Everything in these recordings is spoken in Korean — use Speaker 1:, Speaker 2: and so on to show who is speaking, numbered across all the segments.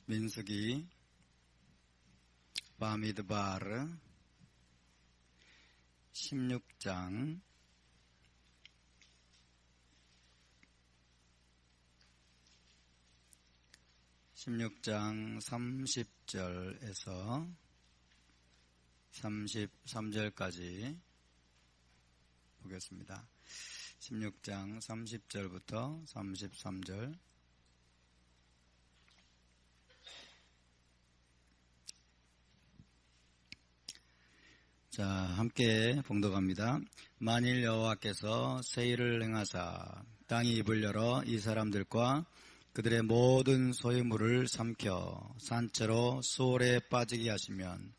Speaker 1: 민수기 바미드바르 16장 30절에서 33절까지 보겠습니다. 16장 30절부터 33절. 자, 함께 봉독합니다. 만일 여호와께서 세일을 행하사 땅이 입을 열어 이 사람들과 그들의 모든 소유물을 삼켜 산채로 수월에 빠지게 하시면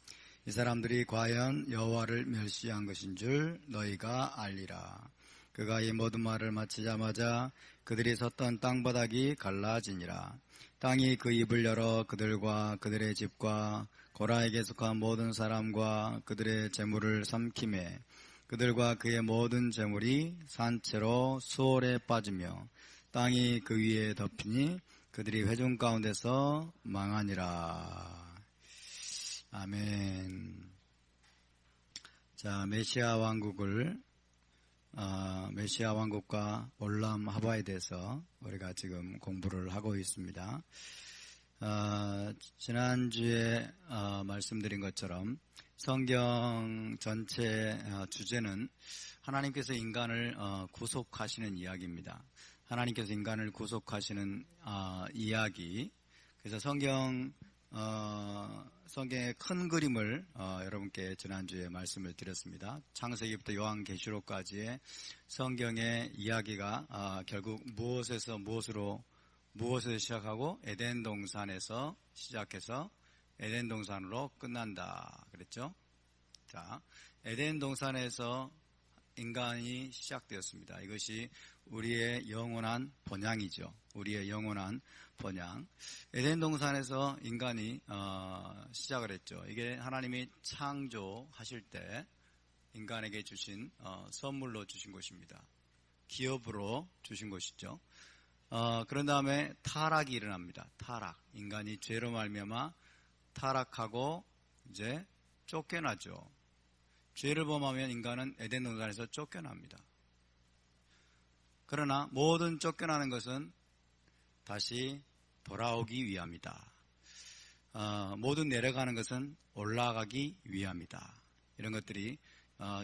Speaker 1: 이 사람들이 과연 여호와를 멸시한 것인 줄 너희가 알리라. 그가 이 모든 말을 마치자마자 그들이 섰던 땅바닥이 갈라지니라. 땅이 그 입을 열어 그들과 그들의 집과 고라에게 속한 모든 사람과 그들의 재물을 삼키매 그들과 그의 모든 재물이 산채로 수월에 빠지며 땅이 그 위에 덮이니 그들이 회중 가운데서 망하니라. 아멘. 자, 메시아 왕국과 올람 하바에 대해서 우리가 지금 공부를 하고 있습니다. 지난주에 말씀드린 것처럼 성경 전체 주제는 하나님께서 인간을 구속하시는 이야기입니다. 하나님께서 인간을 구속하시는 이야기. 그래서 성경의 큰 그림을 여러분께 지난주에 말씀을 드렸습니다. 창세기부터 요한계시록까지의 성경의 이야기가 결국 무엇에서 시작하고 에덴 동산에서 시작해서 에덴 동산으로 끝난다 그랬죠. 자, 에덴 동산에서 인간이 시작되었습니다. 이것이 우리의 영원한 번향이죠. 우리의 영원한 번향. 에덴 동산에서 인간이 시작을 했죠. 이게 하나님이 창조하실 때 인간에게 주신 선물로 주신 것입니다. 기업으로 주신 것이죠. 그런 다음에 타락이 일어납니다. 타락. 인간이 죄로 말미암아 타락하고 이제 쫓겨나죠. 죄를 범하면 인간은 에덴 동산에서 쫓겨납니다. 그러나 모든 쫓겨나는 것은 다시 돌아오기 위함이다. 모든 내려가는 것은 올라가기 위함이다. 이런 것들이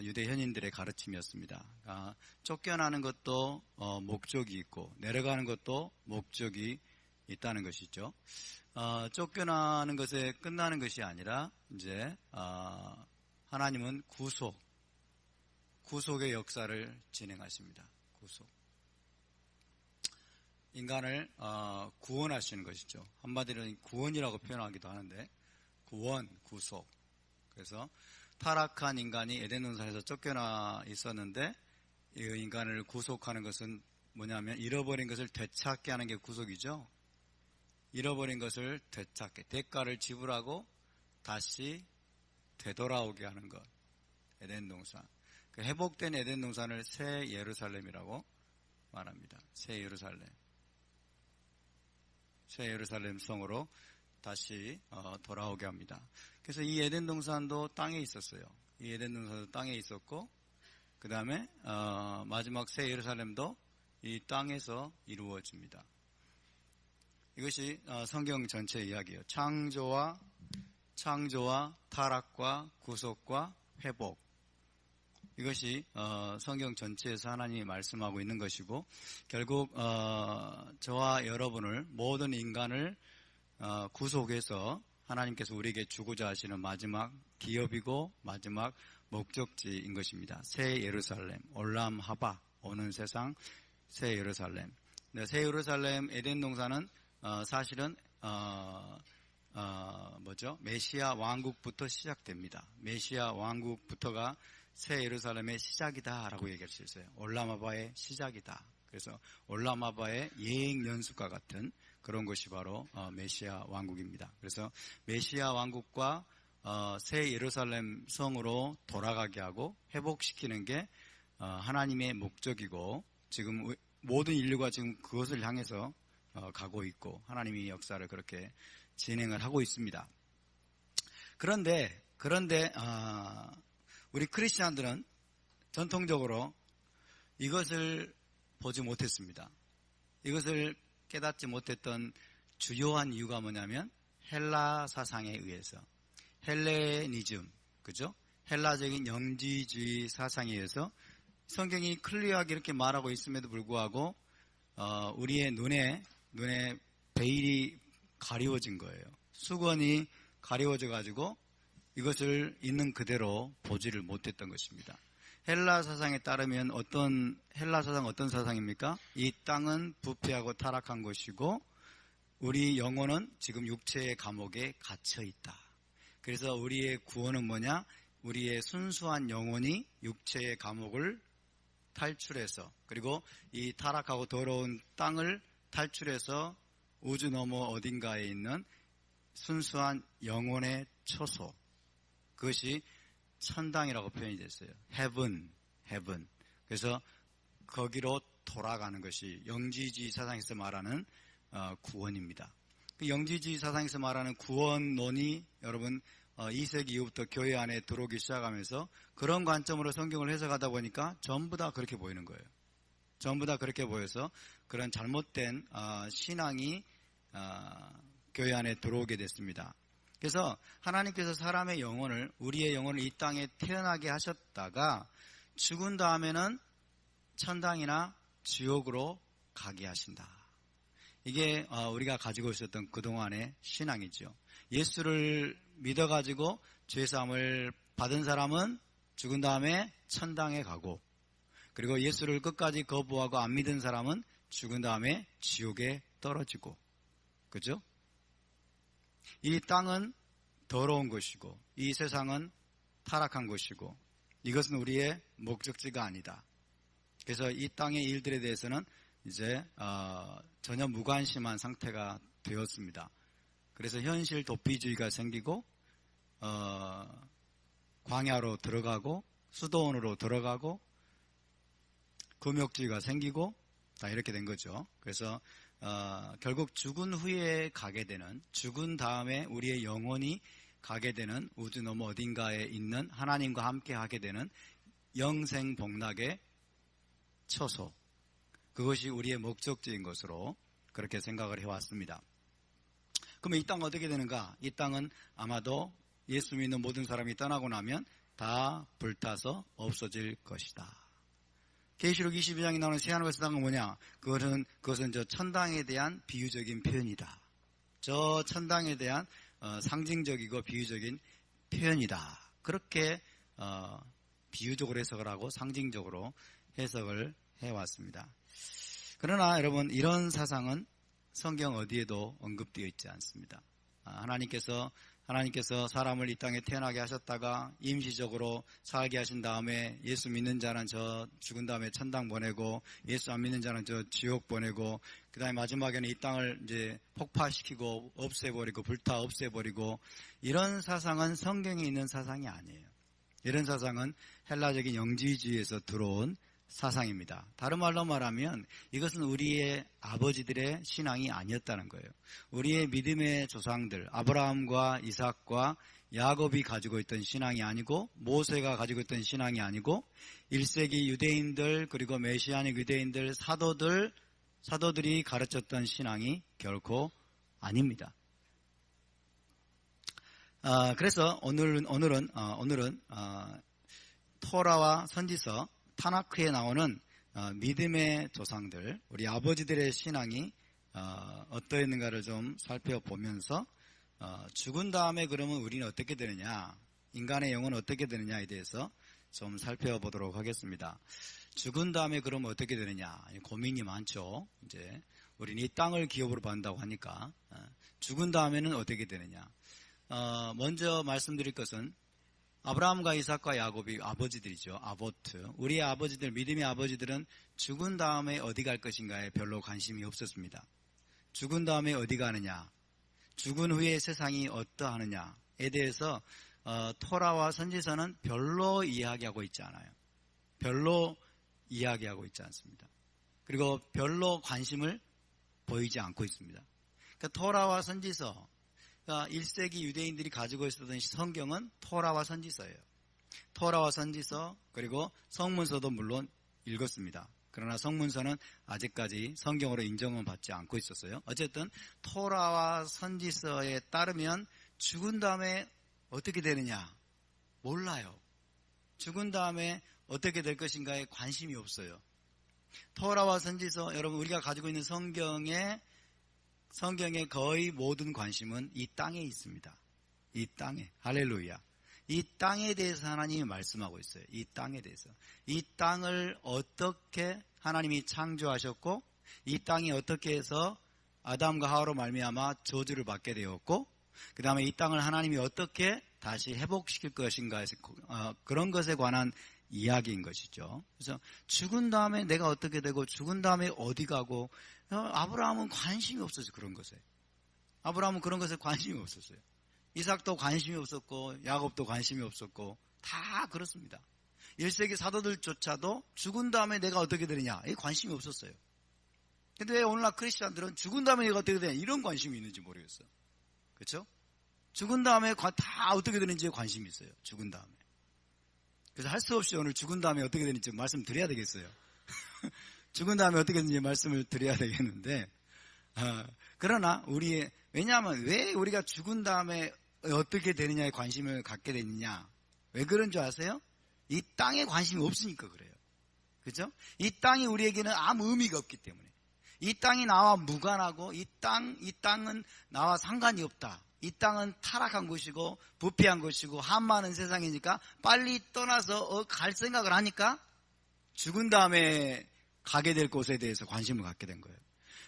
Speaker 1: 유대 현인들의 가르침이었습니다. 쫓겨나는 것도 목적이 있고 내려가는 것도 목적이 있다는 것이죠. 쫓겨나는 것에 끝나는 것이 아니라 이제 하나님은 구속의 역사를 진행하십니다. 구속. 인간을 구원하시는 것이죠. 한마디로 구원이라고 표현하기도 하는데 구속. 그래서 타락한 인간이 에덴 동산에서 쫓겨나 있었는데 이 인간을 구속하는 것은 뭐냐면 잃어버린 것을 되찾게 하는 게 구속이죠. 잃어버린 것을 되찾게, 대가를 지불하고 다시 되돌아오게 하는 것. 에덴 동산. 그 회복된 에덴 동산을 새 예루살렘이라고 말합니다. 새 예루살렘 성으로 다시 돌아오게 합니다. 그래서 이 에덴 동산도 땅에 있었어요. 이 에덴 동산도 땅에 있었고 그 다음에 마지막 새 예루살렘도 이 땅에서 이루어집니다. 이것이 성경 전체 이야기예요. 창조와 타락과 구속과 회복. 이것이 성경 전체에서 하나님이 말씀하고 있는 것이고 결국 저와 여러분을 모든 인간을 구속해서 하나님께서 우리에게 주고자 하시는 마지막 기업이고 마지막 목적지인 것입니다. 새 예루살렘, 올람 하바, 오는 세상 새 예루살렘. 새 예루살렘 에덴 동산은 사실은 메시아 왕국부터 시작됩니다. 메시아 왕국부터가 새 예루살렘의 시작이다라고 얘기할 수 있어요. 올람하바의 시작이다. 그래서 올람하바의 예행 연수과 같은 그런 것이 바로 메시아 왕국입니다. 그래서 메시아 왕국과 새 예루살렘 성으로 돌아가게 하고 회복시키는 게 하나님의 목적이고 지금 모든 인류가 지금 그것을 향해서 가고 있고 하나님이 역사를 그렇게 진행을 하고 있습니다. 그런데 우리 크리스찬들은 전통적으로 이것을 보지 못했습니다. 이것을 깨닫지 못했던 주요한 이유가 뭐냐면 헬라 사상에 의해서, 헬레니즘, 그죠? 헬라적인 영지주의 사상에 의해서 성경이 클리어하게 이렇게 말하고 있음에도 불구하고 우리의 눈에 베일이 가리워진 거예요. 수건이 가리워져 가지고 이것을 있는 그대로 보지를 못했던 것입니다. 헬라 사상에 따르면 헬라 사상 어떤 사상입니까? 이 땅은 부패하고 타락한 것이고 우리 영혼은 지금 육체의 감옥에 갇혀 있다. 그래서 우리의 구원은 뭐냐? 우리의 순수한 영혼이 육체의 감옥을 탈출해서, 그리고 이 타락하고 더러운 땅을 탈출해서 우주 너머 어딘가에 있는 순수한 영혼의 초소, 그것이 천당이라고 표현이 됐어요. heaven. 그래서 거기로 돌아가는 것이 영지주의 사상에서 말하는 구원입니다. 그 영지주의 사상에서 말하는 구원론이 여러분 2세기 이후부터 교회 안에 들어오기 시작하면서 그런 관점으로 성경을 해석하다 보니까 전부 다 그렇게 보이는 거예요. 전부 다 그렇게 보여서 그런 잘못된 신앙이 교회 안에 들어오게 됐습니다. 그래서 하나님께서 사람의 영혼을, 우리의 영혼을 이 땅에 태어나게 하셨다가 죽은 다음에는 천당이나 지옥으로 가게 하신다. 이게 우리가 가지고 있었던 그동안의 신앙이죠. 예수를 믿어가지고 죄사함을 받은 사람은 죽은 다음에 천당에 가고, 그리고 예수를 끝까지 거부하고 안 믿은 사람은 죽은 다음에 지옥에 떨어지고, 그죠? 이 땅은 더러운 것이고 이 세상은 타락한 것이고 이것은 우리의 목적지가 아니다. 그래서 이 땅의 일들에 대해서는 이제 전혀 무관심한 상태가 되었습니다. 그래서 현실 도피주의가 생기고 광야로 들어가고 수도원으로 들어가고 금욕주의가 생기고 다 이렇게 된 거죠. 그래서 결국 죽은 후에 가게 되는, 죽은 다음에 우리의 영혼이 가게 되는 우주 너머 어딘가에 있는 하나님과 함께 하게 되는 영생복락의 처소, 그것이 우리의 목적지인 것으로 그렇게 생각을 해왔습니다. 그러면 이 땅은 어떻게 되는가? 이 땅은 아마도 예수 믿는 모든 사람이 떠나고 나면 다 불타서 없어질 것이다. 계시록 22장에 나오는 새하늘과 새 땅은 뭐냐? 그것은 저 천당에 대한 비유적인 표현이다. 저 천당에 대한 상징적이고 비유적인 표현이다. 그렇게 비유적으로 해석을 하고 상징적으로 해석을 해왔습니다. 그러나 여러분, 이런 사상은 성경 어디에도 언급되어 있지 않습니다. 하나님께서 사람을 이 땅에 태어나게 하셨다가 임시적으로 살게 하신 다음에 예수 믿는 자는 저 죽은 다음에 천당 보내고 예수 안 믿는 자는 저 지옥 보내고 그 다음에 마지막에는 이 땅을 이제 폭파시키고 없애버리고 불타 없애버리고, 이런 사상은 성경에 있는 사상이 아니에요. 이런 사상은 헬라적인 영지주의에서 들어온 사상입니다. 다른 말로 말하면 이것은 우리의 아버지들의 신앙이 아니었다는 거예요. 우리의 믿음의 조상들 아브라함과 이삭과 야곱이 가지고 있던 신앙이 아니고, 모세가 가지고 있던 신앙이 아니고, 1세기 유대인들 그리고 메시아닉 유대인들 사도들이 가르쳤던 신앙이 결코 아닙니다. 그래서 오늘은 토라와 선지서 타나크에 나오는 믿음의 조상들, 우리 아버지들의 신앙이 어떠했는가를 좀 살펴보면서 죽은 다음에 그러면 우리는 어떻게 되느냐, 인간의 영혼은 어떻게 되느냐에 대해서 좀 살펴보도록 하겠습니다. 죽은 다음에 그러면 어떻게 되느냐, 고민이 많죠. 이제 우리는 이 땅을 기업으로 받는다고 하니까 죽은 다음에는 어떻게 되느냐. 먼저 말씀드릴 것은 아브라함과 이삭과 야곱이 아버지들이죠. 아보트. 우리의 아버지들, 믿음의 아버지들은 죽은 다음에 어디 갈 것인가에 별로 관심이 없었습니다. 죽은 다음에 어디 가느냐, 죽은 후에 세상이 어떠하느냐에 대해서 토라와 선지서는 별로 이야기하고 있지 않아요. 별로 이야기하고 있지 않습니다. 그리고 별로 관심을 보이지 않고 있습니다. 그러니까 토라와 선지서, 그러니까 1세기 유대인들이 가지고 있었던 성경은 토라와 선지서예요. 토라와 선지서 그리고 성문서도 물론 읽었습니다. 그러나 성문서는 아직까지 성경으로 인정은 받지 않고 있었어요. 어쨌든 토라와 선지서에 따르면 죽은 다음에 어떻게 되느냐 몰라요. 죽은 다음에 어떻게 될 것인가에 관심이 없어요. 토라와 선지서, 여러분 우리가 가지고 있는 성경의 거의 모든 관심은 이 땅에 있습니다. 이 땅에. 할렐루야. 이 땅에 대해서 하나님이 말씀하고 있어요. 이 땅에 대해서. 이 땅을 어떻게 하나님이 창조하셨고, 이 땅이 어떻게 해서 아담과 하와로 말미암아 저주를 받게 되었고, 그 다음에 이 땅을 하나님이 어떻게 다시 회복시킬 것인가, 그런 것에 관한 이야기인 것이죠. 그래서 죽은 다음에 내가 어떻게 되고, 죽은 다음에 어디 가고, 아브라함은 관심이 없었어요. 그런 것에. 아브라함은 그런 것에 관심이 없었어요. 이삭도 관심이 없었고 야곱도 관심이 없었고 다 그렇습니다. 1세기 사도들조차도 죽은 다음에 내가 어떻게 되느냐 이 관심이 없었어요. 근데 왜 오늘날 크리스찬들은 죽은 다음에 내가 어떻게 되냐 이런 관심이 있는지 모르겠어요. 그렇죠? 죽은 다음에 다 어떻게 되는지에 관심이 있어요. 죽은 다음에. 그래서 할 수 없이 오늘 죽은 다음에 어떻게 되는지 말씀드려야 되겠어요. 죽은 다음에 어떻게 되는지 말씀을 드려야 되겠는데 그러나 왜냐하면 왜 우리가 죽은 다음에 어떻게 되느냐에 관심을 갖게 되느냐 왜 그런 줄 아세요? 이 땅에 관심이 없으니까 그래요. 그죠? 이 땅이 우리에게는 아무 의미가 없기 때문에 이 땅이 나와 무관하고 이 땅은 나와 상관이 없다. 이 땅은 타락한 곳이고 부패한 곳이고 한 많은 세상이니까 빨리 떠나서 갈 생각을 하니까 죽은 다음에 가게 될 곳에 대해서 관심을 갖게 된 거예요.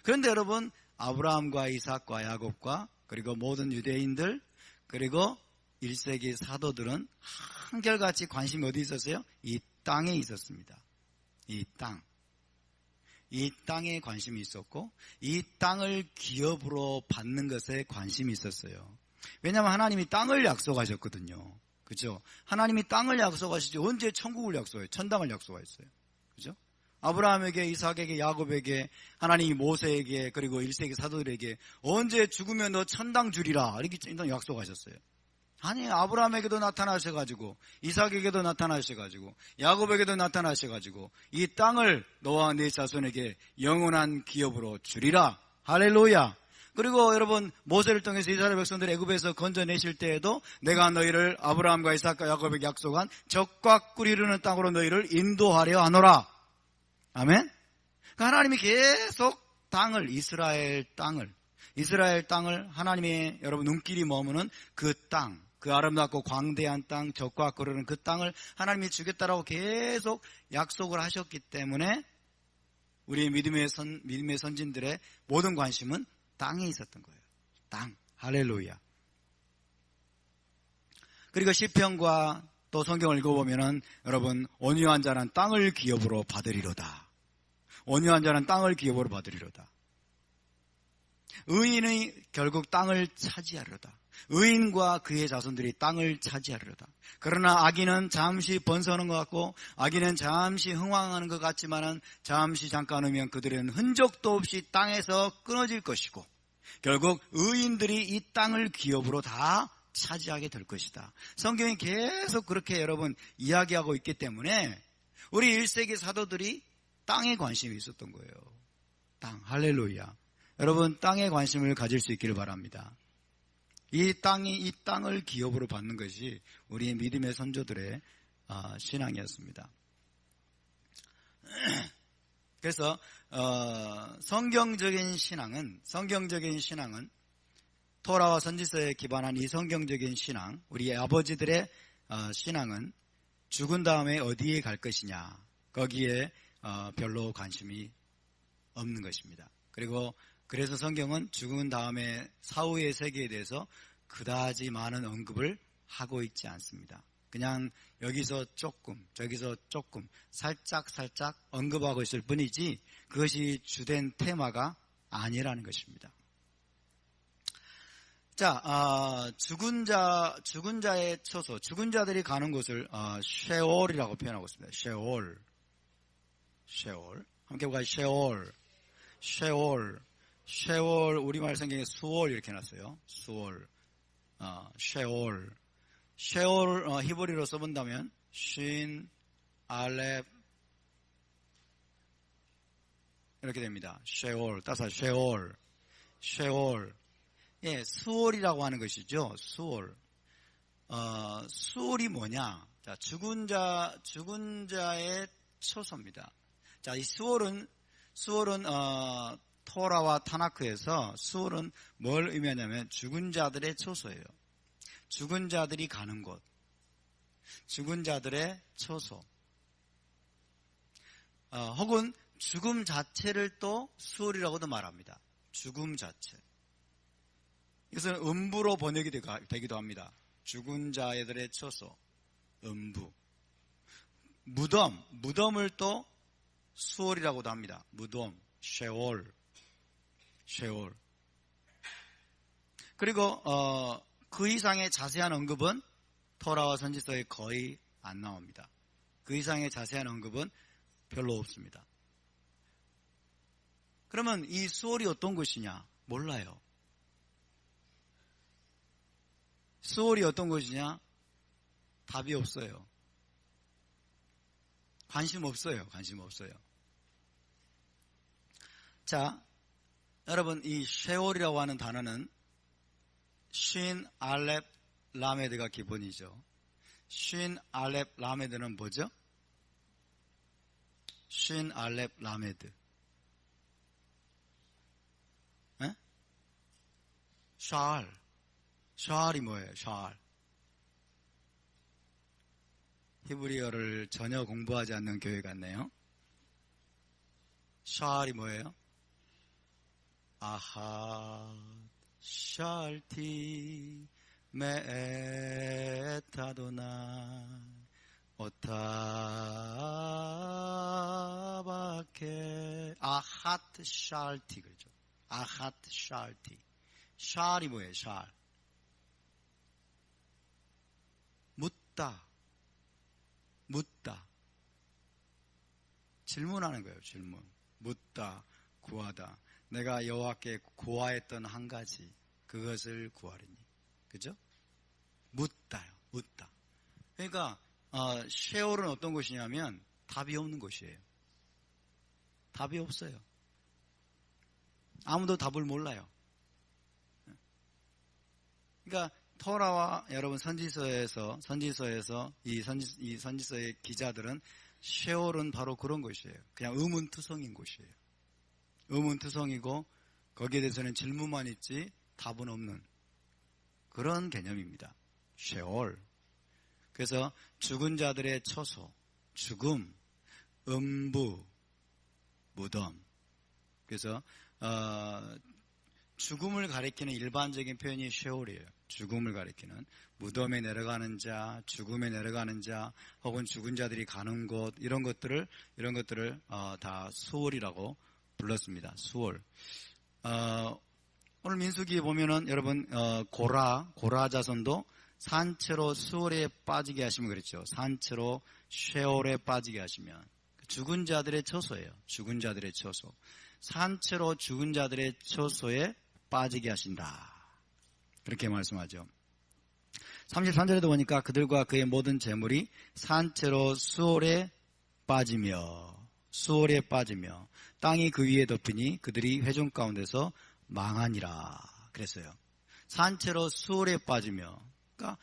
Speaker 1: 그런데 여러분 아브라함과 이삭과 야곱과 그리고 모든 유대인들 그리고 1세기 사도들은 한결같이 관심이 어디 있었어요? 이 땅에 있었습니다. 이 땅에 관심이 있었고 이 땅을 기업으로 받는 것에 관심이 있었어요. 왜냐하면 하나님이 땅을 약속하셨거든요. 그죠? 하나님이 땅을 약속하시지 언제 천국을 약속해요? 천당을 약속하셨어요. 그죠? 아브라함에게, 이삭에게, 야곱에게, 하나님이 모세에게, 그리고 1세기 사도들에게 언제 죽으면 너 천당 주리라 이렇게 약속하셨어요. 아니 아브라함에게도 나타나셔가지고 이삭에게도 나타나셔가지고 야곱에게도 나타나셔가지고 이 땅을 너와 네 자손에게 영원한 기업으로 주리라. 할렐루야. 그리고 여러분 모세를 통해서 이스라엘 백성들 애굽에서 건져내실 때에도 내가 너희를 아브라함과 이삭과 야곱에게 약속한 젖과 꿀이 흐르는 땅으로 너희를 인도하려 하노라. 아멘. 그러니까 하나님이 계속 이스라엘 땅을 하나님의 여러분 눈길이 머무는 그 땅, 그 아름답고 광대한 땅, 젖과 꿀 흐르는 그 땅을 하나님이 주겠다라고 계속 약속을 하셨기 때문에 우리 믿음의 선진들의 모든 관심은 땅에 있었던 거예요. 땅. 할렐루야. 그리고 시편과 또 성경을 읽어보면은 여러분 온유한 자는 땅을 기업으로 받으리로다. 온유한 자는 땅을 기업으로 받으리로다. 의인이 결국 땅을 차지하리로다. 의인과 그의 자손들이 땅을 차지하리로다. 그러나 악인은 잠시 번성하는 것 같고 악인은 잠시 흥황하는 것 같지만은 잠시 잠깐 후면 그들은 흔적도 없이 땅에서 끊어질 것이고 결국 의인들이 이 땅을 기업으로 다 차지하게 될 것이다. 성경이 계속 그렇게 여러분 이야기하고 있기 때문에 우리 1세기 사도들이 땅에 관심이 있었던 거예요. 땅. 할렐루야. 여러분 땅에 관심을 가질 수 있기를 바랍니다. 이 땅을 기업으로 받는 것이 우리의 믿음의 선조들의 신앙이었습니다. 그래서 성경적인 신앙은 토라와 선지서에 기반한 이 성경적인 신앙, 우리의 아버지들의 신앙은 죽은 다음에 어디에 갈 것이냐 거기에 별로 관심이 없는 것입니다. 그래서 성경은 죽은 다음에 사후의 세계에 대해서 그다지 많은 언급을 하고 있지 않습니다. 그냥 여기서 조금 저기서 조금 살짝 언급하고 있을 뿐이지 그것이 주된 테마가 아니라는 것입니다. 자, 죽은 자의 처소, 죽은 자들이 가는 곳을 쉐올이라고 표현하고 있습니다. 쉐올. 함께 볼까요? 쉐올. 쉐월, 우리말 성경에 수월 이렇게 놨어요. 수월, 쉐월. 쉐월, 히브리로 써본다면, 신, 알렙, 이렇게 됩니다. 쉐월, 따서 쉐월, 쉐월. 예, 수월이라고 하는 것이죠. 수월. 수월이 뭐냐? 자, 죽은 자의 처소입니다. 자, 이 수월은, 토라와 타나크에서 수월은 뭘 의미하냐면 죽은 자들의 처소예요. 죽은 자들이 가는 곳. 죽은 자들의 처소. 혹은 죽음 자체를 또 수월이라고도 말합니다. 죽음 자체. 이것은 음부로 번역이 되기도 합니다. 죽은 자들의 처소, 음부. 무덤을 또 수월이라고도 합니다. 무덤, 쉐월. 그리고 그 이상의 자세한 언급은 토라와 선지서에 거의 안 나옵니다. 그 이상의 자세한 언급은 별로 없습니다. 그러면 이 수월이 어떤 것이냐? 몰라요. 수월이 어떤 것이냐? 답이 없어요. 관심 없어요. 자, 여러분, 이 쉐월이라고 하는 단어는 쉰, 알렙, 라메드가 기본이죠. 쉰, 알렙, 라메드는 뭐죠? 쉰, 알렙, 라메드. 에? 샤알이 뭐예요? 샤알. 히브리어를 전혀 공부하지 않는 교회 같네요. 샤알이 뭐예요? 아하 샬티 메에타도나 오타바케 아핫 샬티 그렇죠. 아핫 샬티. 샬이 뭐예요? 샬. 묻다. 질문하는 거예요. 질문. 묻다, 구하다. 내가 여호와께 구하였던 한 가지, 그것을 구하리니. 그죠? 묻다. 그러니까 쉐월은 어떤 곳이냐면 답이 없는 곳이에요. 답이 없어요. 아무도 답을 몰라요. 그러니까 토라와 여러분 선지서에서 이 선지서의 기자들은 쉐월은 바로 그런 곳이에요. 그냥 의문투성인 곳이에요. 의문투성이고 거기에 대해서는 질문만 있지 답은 없는 그런 개념입니다. 쉐월. 그래서 죽은 자들의 처소, 죽음, 음부, 무덤. 그래서 죽음을 가리키는 일반적인 표현이 쉐월이에요. 죽음을 가리키는 무덤에 내려가는 자, 죽음에 내려가는 자, 혹은 죽은 자들이 가는 곳 이런 것들을 다 수월이라고 불렀습니다. 수월. 오늘 민수기에 보면은 여러분 고라 자손도 산채로 수월에 빠지게 하시면 그랬죠. 산채로 쉐월에 빠지게 하시면 죽은 자들의 처소예요. 죽은 자들의 처소. 산채로 죽은 자들의 처소에 빠지게 하신다. 그렇게 말씀하죠. 33절에도 보니까 그들과 그의 모든 재물이 산채로 수월에 빠지며 땅이 그 위에 덮이니 그들이 회중 가운데서 망하니라 그랬어요. 산채로 수월에 빠지며 그러니까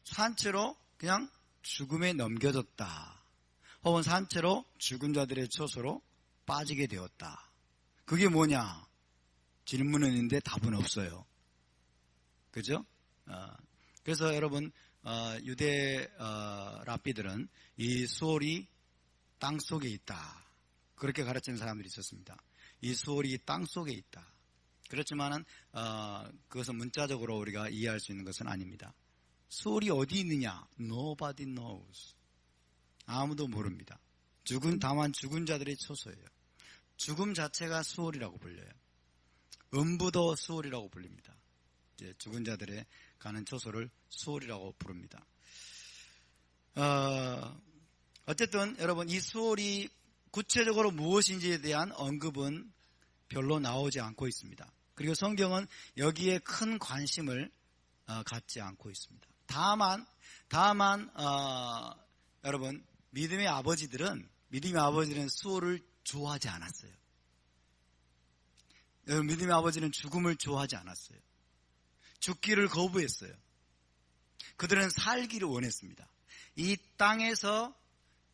Speaker 1: 산채로 그냥 죽음에 넘겨졌다. 혹은 산채로 죽은 자들의 처소로 빠지게 되었다. 그게 뭐냐? 질문은 있는데 답은 없어요. 그죠? 그래서 여러분 유대 랍비들은 이 수월이 땅속에 있다. 그렇게 가르치는 사람들이 있었습니다. 이 수월이 땅속에 있다. 그렇지만은 그것은 문자적으로 우리가 이해할 수 있는 것은 아닙니다. 수월이 어디 있느냐? Nobody knows. 아무도 모릅니다. 다만 죽은 자들의 처소예요. 죽음 자체가 수월이라고 불려요. 음부도 수월이라고 불립니다. 이제 죽은 자들의 가는 처소를 수월이라고 부릅니다. 어쨌든 여러분 이 수월이 구체적으로 무엇인지에 대한 언급은 별로 나오지 않고 있습니다. 그리고 성경은 여기에 큰 관심을 갖지 않고 있습니다. 다만 여러분 믿음의 아버지들은 수호를 좋아하지 않았어요. 여러분 믿음의 아버지는 죽음을 좋아하지 않았어요. 죽기를 거부했어요. 그들은 살기를 원했습니다. 이 땅에서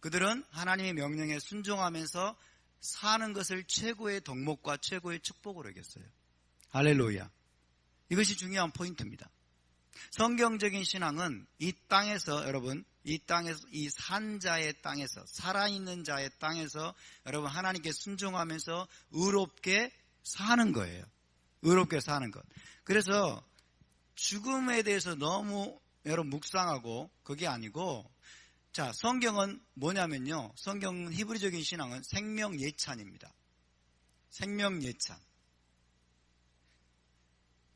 Speaker 1: 그들은 하나님의 명령에 순종하면서 사는 것을 최고의 덕목과 최고의 축복으로 여겼어요. 할렐루야. 이것이 중요한 포인트입니다. 성경적인 신앙은 이 땅에서 여러분 이 산자의 땅에서 살아있는 자의 땅에서 여러분 하나님께 순종하면서 의롭게 사는 거예요. 의롭게 사는 것. 그래서 죽음에 대해서 너무 여러분 묵상하고 그게 아니고 자 성경은 뭐냐면요. 성경 히브리적인 신앙은 생명 예찬입니다. 생명 예찬.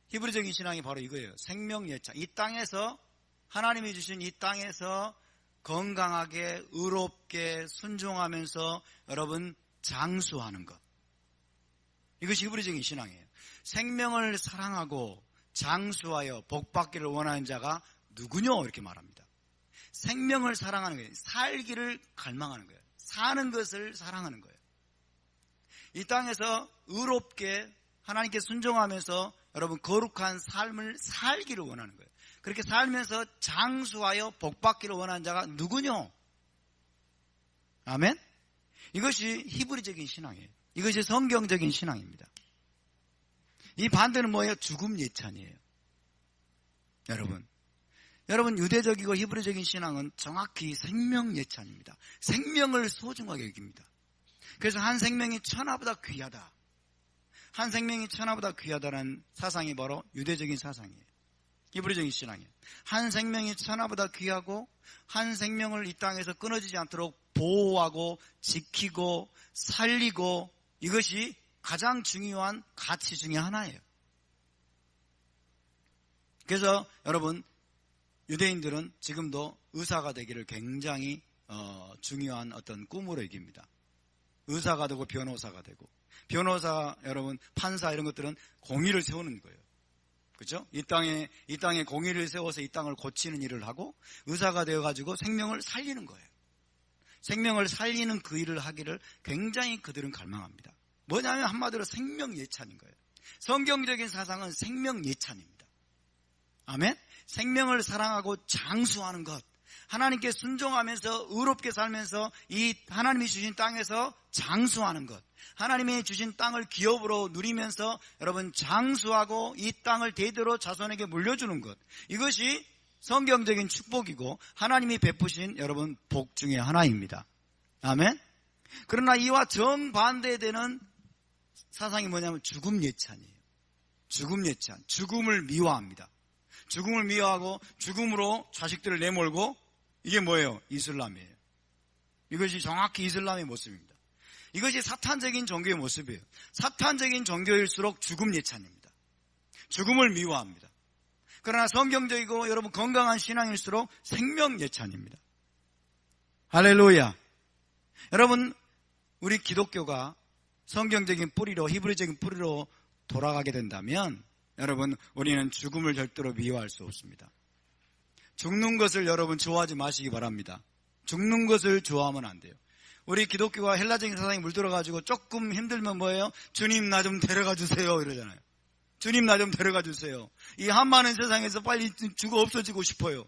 Speaker 1: 히브리적인 신앙이 바로 이거예요. 생명 예찬. 이 땅에서 하나님이 주신 이 땅에서 건강하게 의롭게 순종하면서 여러분 장수하는 것. 이것이 히브리적인 신앙이에요. 생명을 사랑하고 장수하여 복받기를 원하는 자가 누구뇨? 이렇게 말합니다. 생명을 사랑하는 거예요. 살기를 갈망하는 거예요. 사는 것을 사랑하는 거예요. 이 땅에서 의롭게 하나님께 순종하면서 여러분 거룩한 삶을 살기를 원하는 거예요. 그렇게 살면서 장수하여 복받기를 원하는 자가 누구뇨? 아멘? 이것이 히브리적인 신앙이에요. 이것이 성경적인 신앙입니다. 이 반대는 뭐예요? 죽음 예찬이에요. 여러분 유대적이고 히브리적인 신앙은 정확히 생명 예찬입니다. 생명을 소중하게 여깁니다. 그래서 한 생명이 천하보다 귀하다. 한 생명이 천하보다 귀하다는 사상이 바로 유대적인 사상이에요. 히브리적인 신앙이에요. 한 생명이 천하보다 귀하고 한 생명을 이 땅에서 끊어지지 않도록 보호하고 지키고 살리고 이것이 가장 중요한 가치 중에 하나예요. 그래서 여러분 유대인들은 지금도 의사가 되기를 굉장히 중요한 어떤 꿈으로 여깁니다. 의사가 되고 변호사가 되고 변호사 여러분 판사 이런 것들은 공의를 세우는 거예요. 그렇죠? 이 땅에 공의를 세워서 이 땅을 고치는 일을 하고 의사가 되어 가지고 생명을 살리는 거예요. 생명을 살리는 그 일을 하기를 굉장히 그들은 갈망합니다. 뭐냐면 한마디로 생명 예찬인 거예요. 성경적인 사상은 생명 예찬입니다. 아멘? 생명을 사랑하고 장수하는 것. 하나님께 순종하면서 의롭게 살면서 이 하나님이 주신 땅에서 장수하는 것. 하나님이 주신 땅을 기업으로 누리면서 여러분 장수하고 이 땅을 대대로 자손에게 물려주는 것. 이것이 성경적인 축복이고 하나님이 베푸신 여러분 복 중에 하나입니다. 아멘? 그러나 이와 정반대되는 사상이 뭐냐면 죽음 예찬이에요. 죽음 예찬. 죽음을 미워합니다. 죽음을 미워하고 죽음으로 자식들을 내몰고 이게 뭐예요? 이슬람이에요. 이것이 정확히 이슬람의 모습입니다. 이것이 사탄적인 종교의 모습이에요. 사탄적인 종교일수록 죽음 예찬입니다. 죽음을 미워합니다. 그러나 성경적이고 여러분 건강한 신앙일수록 생명 예찬입니다. 할렐루야. 여러분 우리 기독교가 성경적인 뿌리로 히브리적인 뿌리로 돌아가게 된다면 여러분 우리는 죽음을 절대로 미워할 수 없습니다. 죽는 것을 여러분 좋아하지 마시기 바랍니다. 죽는 것을 좋아하면 안 돼요. 우리 기독교가 헬라적인 사상에 물들어가지고 조금 힘들면 뭐예요? 주님 나 좀 데려가 주세요 이러잖아요. 주님 나 좀 데려가 주세요. 이 한많은 세상에서 빨리 죽어 없어지고 싶어요.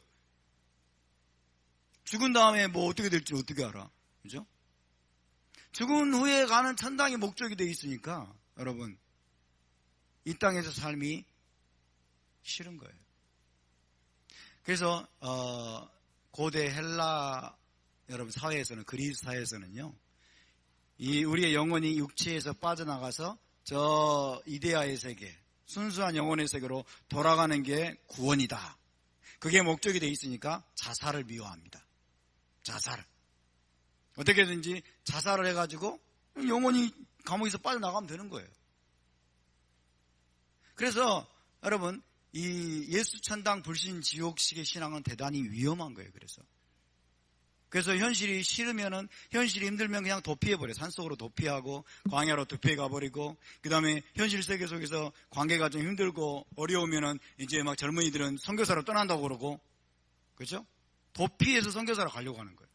Speaker 1: 죽은 다음에 뭐 어떻게 될지 어떻게 알아? 그죠? 죽은 후에 가는 천당이 목적이 되어 있으니까 여러분 이 땅에서 삶이 싫은 거예요. 그래서 고대 헬라 여러분 사회에서는 그리스 사회에서는요. 이 우리의 영혼이 육체에서 빠져나가서 저 이데아의 세계, 순수한 영혼의 세계로 돌아가는 게 구원이다. 그게 목적이 되어 있으니까 자살을 미워합니다. 자살. 어떻게든지 자살을 해가지고 영혼이 감옥에서 빠져나가면 되는 거예요. 그래서 여러분 이 예수 천당 불신 지옥식의 신앙은 대단히 위험한 거예요. 그래서 현실이 싫으면은, 현실이 힘들면 그냥 도피해버려. 산속으로 도피하고 광야로 도피해가버리고, 그 다음에 현실 세계 속에서 관계가 좀 힘들고 어려우면은 이제 막 젊은이들은 선교사로 떠난다고 그러고, 그렇죠? 도피해서 선교사로 가려고 하는 거예요.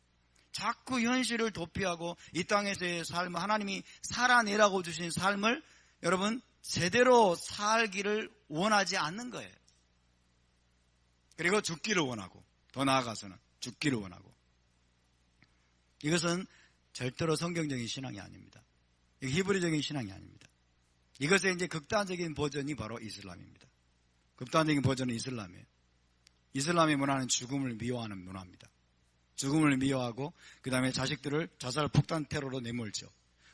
Speaker 1: 자꾸 현실을 도피하고 이 땅에서의 삶을, 하나님이 살아내라고 주신 삶을 여러분 제대로 살기를 원하지 않는 거예요. 그리고 죽기를 원하고, 더 나아가서는 죽기를 원하고. 이것은 절대로 성경적인 신앙이 아닙니다. 이게 히브리적인 신앙이 아닙니다. 이것의 이제 극단적인 버전이 바로 이슬람입니다. 극단적인 버전은 이슬람이에요. 이슬람의 문화는 죽음을 미워하는 문화입니다. 죽음을 미워하고 그 다음에 자식들을 자살 폭탄 테러로 내몰죠.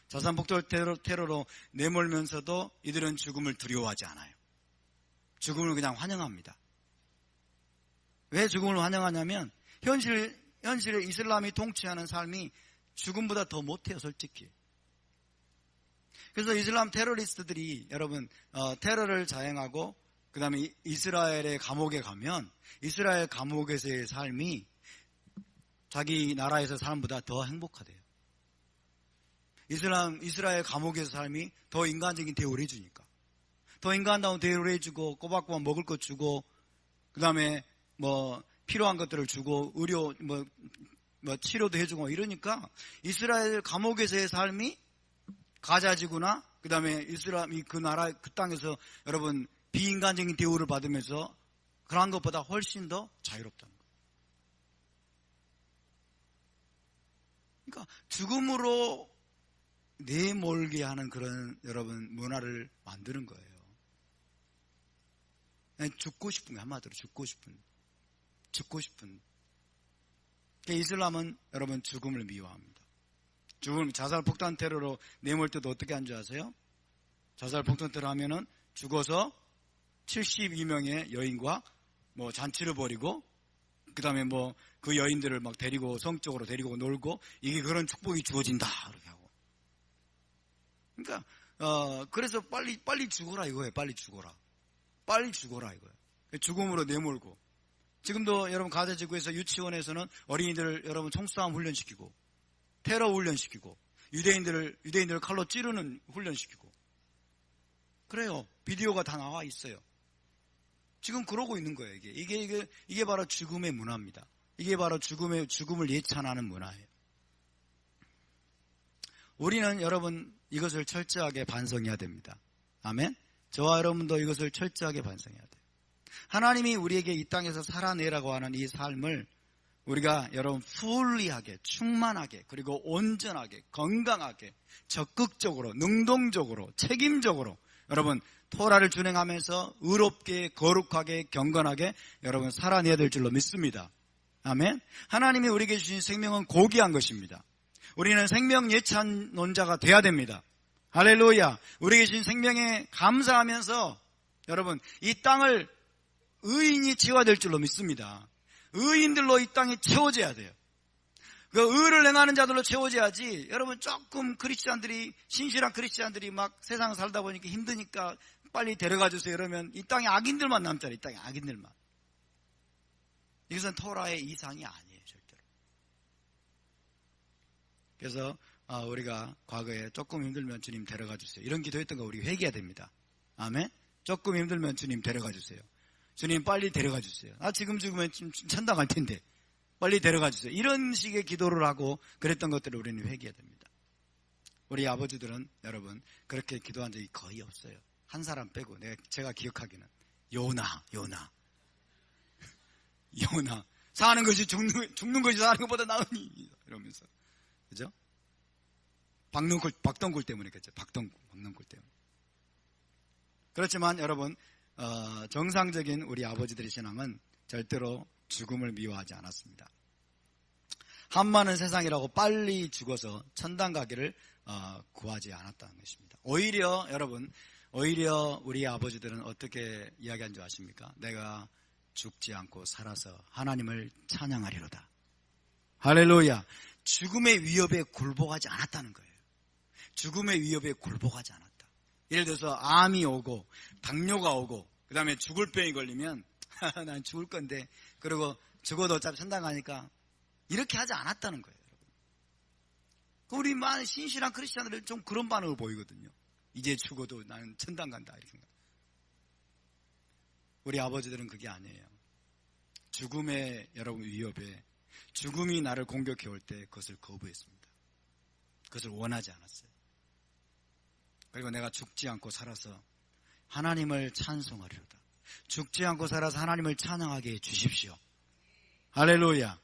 Speaker 1: 자살 폭탄 테러로 내몰면서도 이들은 죽음을 두려워하지 않아요. 죽음을 그냥 환영합니다. 왜 죽음을 환영하냐면 현실에 이슬람이 통치하는 삶이 죽음보다 더 못해요, 솔직히. 그래서 이슬람 테러리스트들이 여러분 테러를 자행하고 그 다음에 이스라엘의 감옥에 가면 이스라엘 감옥에서의 삶이 자기 나라에서 사람보다 더 행복하대요. 이스라엘 감옥에서 삶이 더 인간적인 대우를 해주니까. 더 인간다운 대우를 해주고 꼬박꼬박 먹을 것 주고 그 다음에 뭐 필요한 것들을 주고 의료 뭐 치료도 해주고 이러니까 이스라엘 감옥에서의 삶이 가자지구나. 그 다음에 이스라엘이 그 나라 그 땅에서 여러분 비인간적인 대우를 받으면서 그러한 것보다 훨씬 더 자유롭다는 거예요. 그러니까 죽음으로 내몰게 하는 그런 여러분 문화를 만드는 거예요. 죽고 싶은 거, 한마디로 죽고 싶은. 이슬람은 여러분 죽음을 미워합니다. 죽음, 자살 폭탄 테러로 내몰 때도 어떻게 한 줄 아세요? 자살 폭탄 테러 하면은 죽어서 72명의 여인과 뭐 잔치를 벌이고 그 다음에 뭐 그 여인들을 막 데리고 성적으로 데리고 놀고 이게 그런 축복이 주어진다 그렇게 하고. 그러니까 그래서 빨리 죽어라 이거예요. 빨리 죽어라 이거예요. 죽음으로 내몰고. 지금도 여러분 가자지구에서 유치원에서는 어린이들 여러분 총싸움 훈련시키고 테러 훈련시키고 유대인들을 칼로 찌르는 훈련시키고 그래요. 비디오가 다 나와 있어요. 지금 그러고 있는 거예요. 이게 바로 죽음의 문화입니다. 이게 바로 죽음을 예찬하는 문화예요. 우리는 여러분 이것을 철저하게 반성해야 됩니다. 아멘. 저와 여러분도 이것을 철저하게 반성해야 돼요. 하나님이 우리에게 이 땅에서 살아내라고 하는 이 삶을 우리가 여러분 풀리하게, 충만하게, 그리고 온전하게, 건강하게, 적극적으로, 능동적으로, 책임적으로 여러분 토라를 준행하면서 의롭게, 거룩하게, 경건하게 여러분 살아내야 될 줄로 믿습니다. 아멘. 하나님이 우리에게 주신 생명은 고귀한 것입니다. 우리는 생명 예찬론자가 돼야 됩니다. 할렐루야. 우리에게 주신 생명에 감사하면서 여러분 이 땅을 의인이 채워야 될 줄로 믿습니다. 의인들로 이 땅이 채워져야 돼요. 그 의를 행하는 자들로 채워져야지. 여러분 조금 신실한 크리스찬들이 막 세상 살다 보니까 힘드니까 빨리 데려가 주세요 이러면 이 땅에 악인들만 남잖아요. 이 땅에 악인들만. 이것은 토라의 이상이 아니에요. 절대로. 그래서 우리가 과거에 조금 힘들면 주님 데려가 주세요. 이런 기도했던 거 우리 회개해야 됩니다. 아멘. 조금 힘들면 주님 데려가 주세요. 주님 빨리 데려가 주세요. 지금 죽으면 천당 갈 텐데 빨리 데려가 주세요. 이런 식의 기도를 하고 그랬던 것들을 우리는 회개해야 됩니다. 우리 아버지들은 여러분 그렇게 기도한 적이 거의 없어요. 한 사람 빼고 제가 기억하기는 요나 사는 것이 죽는 것이 사는 것보다 나으니 이러면서 그죠? 박덩굴 때문에 그랬죠. 박덩굴 때문에. 그렇지만 여러분 정상적인 우리 아버지들의 신앙은 절대로 죽음을 미워하지 않았습니다. 한많은 세상이라고 빨리 죽어서 천당 가기를 구하지 않았다는 것입니다. 오히려 우리 아버지들은 어떻게 이야기한 줄 아십니까? 내가 죽지 않고 살아서 하나님을 찬양하리로다. 할렐루야. 죽음의 위협에 굴복하지 않았다는 거예요. 죽음의 위협에 굴복하지 않았다. 예를 들어서 암이 오고 당뇨가 오고 그 다음에 죽을 병이 걸리면 난 죽을 건데 그리고 죽어도 어차피 천당 가니까 이렇게 하지 않았다는 거예요. 우리 많은 신실한 크리스찬들은 좀 그런 반응을 보이거든요. 이제 죽어도 나는 천당 간다 이렇게 생각. 우리 아버지들은 그게 아니에요. 죽음의 여러분 위협에 죽음이 나를 공격해 올 때 그것을 거부했습니다. 그것을 원하지 않았어요. 그리고 내가 죽지 않고 살아서 하나님을 찬송하리로다. 죽지 않고 살아서 하나님을 찬양하게 해 주십시오. 할렐루야.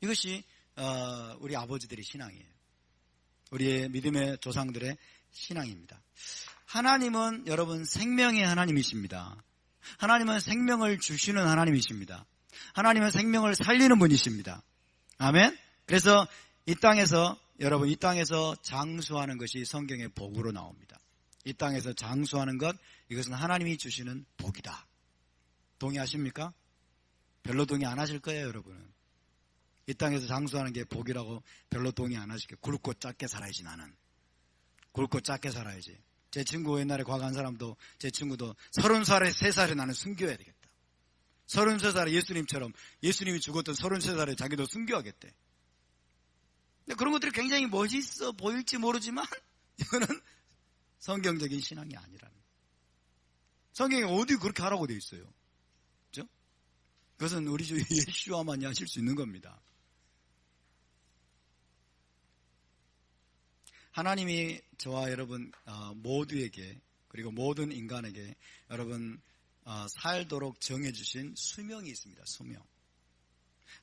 Speaker 1: 이것이 우리 아버지들의 신앙이에요. 우리의 믿음의 조상들의 신앙입니다. 하나님은 여러분 생명의 하나님이십니다. 하나님은 생명을 주시는 하나님이십니다. 하나님은 생명을 살리는 분이십니다. 아멘. 그래서 이 땅에서 여러분 이 땅에서 장수하는 것이 성경의 복으로 나옵니다. 이 땅에서 장수하는 것, 이것은 하나님이 주시는 복이다. 동의하십니까? 별로 동의 안 하실 거예요, 여러분은. 이 땅에서 장수하는 게 복이라고 별로 동의 안 하실 거예요. 굵고 작게 살아야지 나는. 굵고 작게 살아야지. 제 친구 옛날에 과거한 사람도, 제 친구도 30살에 3살에 나는 순교해야 되겠다. 33살에 예수님처럼, 예수님이 죽었던 33살에 자기도 순교하겠대. 근데 그런 것들이 굉장히 멋있어 보일지 모르지만 이거는 성경적인 신앙이 아니라는 거예요. 성경에 어디 그렇게 하라고 되어 있어요? 그렇죠? 그것은 우리 주 예수와만이 하실 수 있는 겁니다. 하나님이 저와 여러분 모두에게, 그리고 모든 인간에게 여러분 살도록 정해주신 수명이 있습니다. 수명.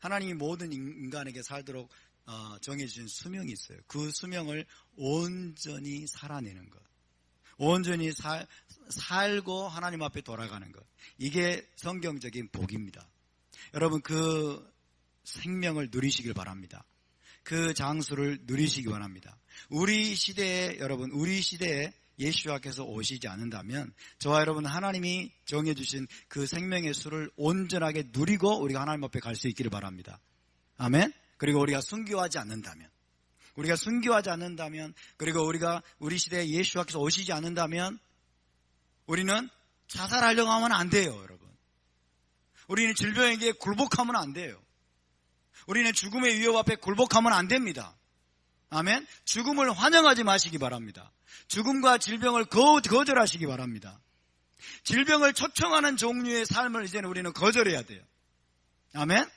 Speaker 1: 하나님이 모든 인간에게 살도록 정해주신 수명이 있어요. 그 수명을 온전히 살아내는 것, 온전히 살고 하나님 앞에 돌아가는 것, 이게 성경적인 복입니다. 여러분 그 생명을 누리시길 바랍니다. 그 장수를 누리시기 바랍니다. 우리 시대에 여러분, 우리 시대에 예수와께서 오시지 않는다면 저와 여러분 하나님이 정해주신 그 생명의 수를 온전하게 누리고 우리가 하나님 앞에 갈 수 있기를 바랍니다. 아멘. 그리고 우리가 순교하지 않는다면, 그리고 우리가 우리 시대에 예수와께서 오시지 않는다면 우리는 자살하려고 하면 안 돼요, 여러분. 우리는 질병에게 굴복하면 안 돼요. 우리는 죽음의 위협 앞에 굴복하면 안 됩니다. 아멘. 죽음을 환영하지 마시기 바랍니다. 죽음과 질병을 거절하시기 바랍니다. 질병을 초청하는 종류의 삶을 이제는 우리는 거절해야 돼요. 아멘.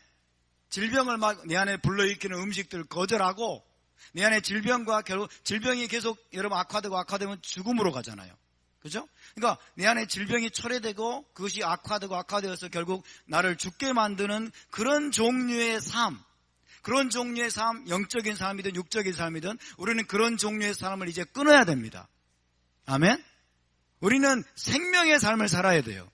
Speaker 1: 질병을 막 내 안에 불러일으키는 음식들을 거절하고, 내 안에 질병과 결국 질병이 계속 여러분 악화되면 죽음으로 가잖아요. 그죠? 그러니까 내 안에 질병이 철회되고 그것이 악화되어서 결국 나를 죽게 만드는 그런 종류의 삶, 영적인 삶이든 육적인 삶이든 우리는 그런 종류의 삶을 이제 끊어야 됩니다. 아멘? 우리는 생명의 삶을 살아야 돼요.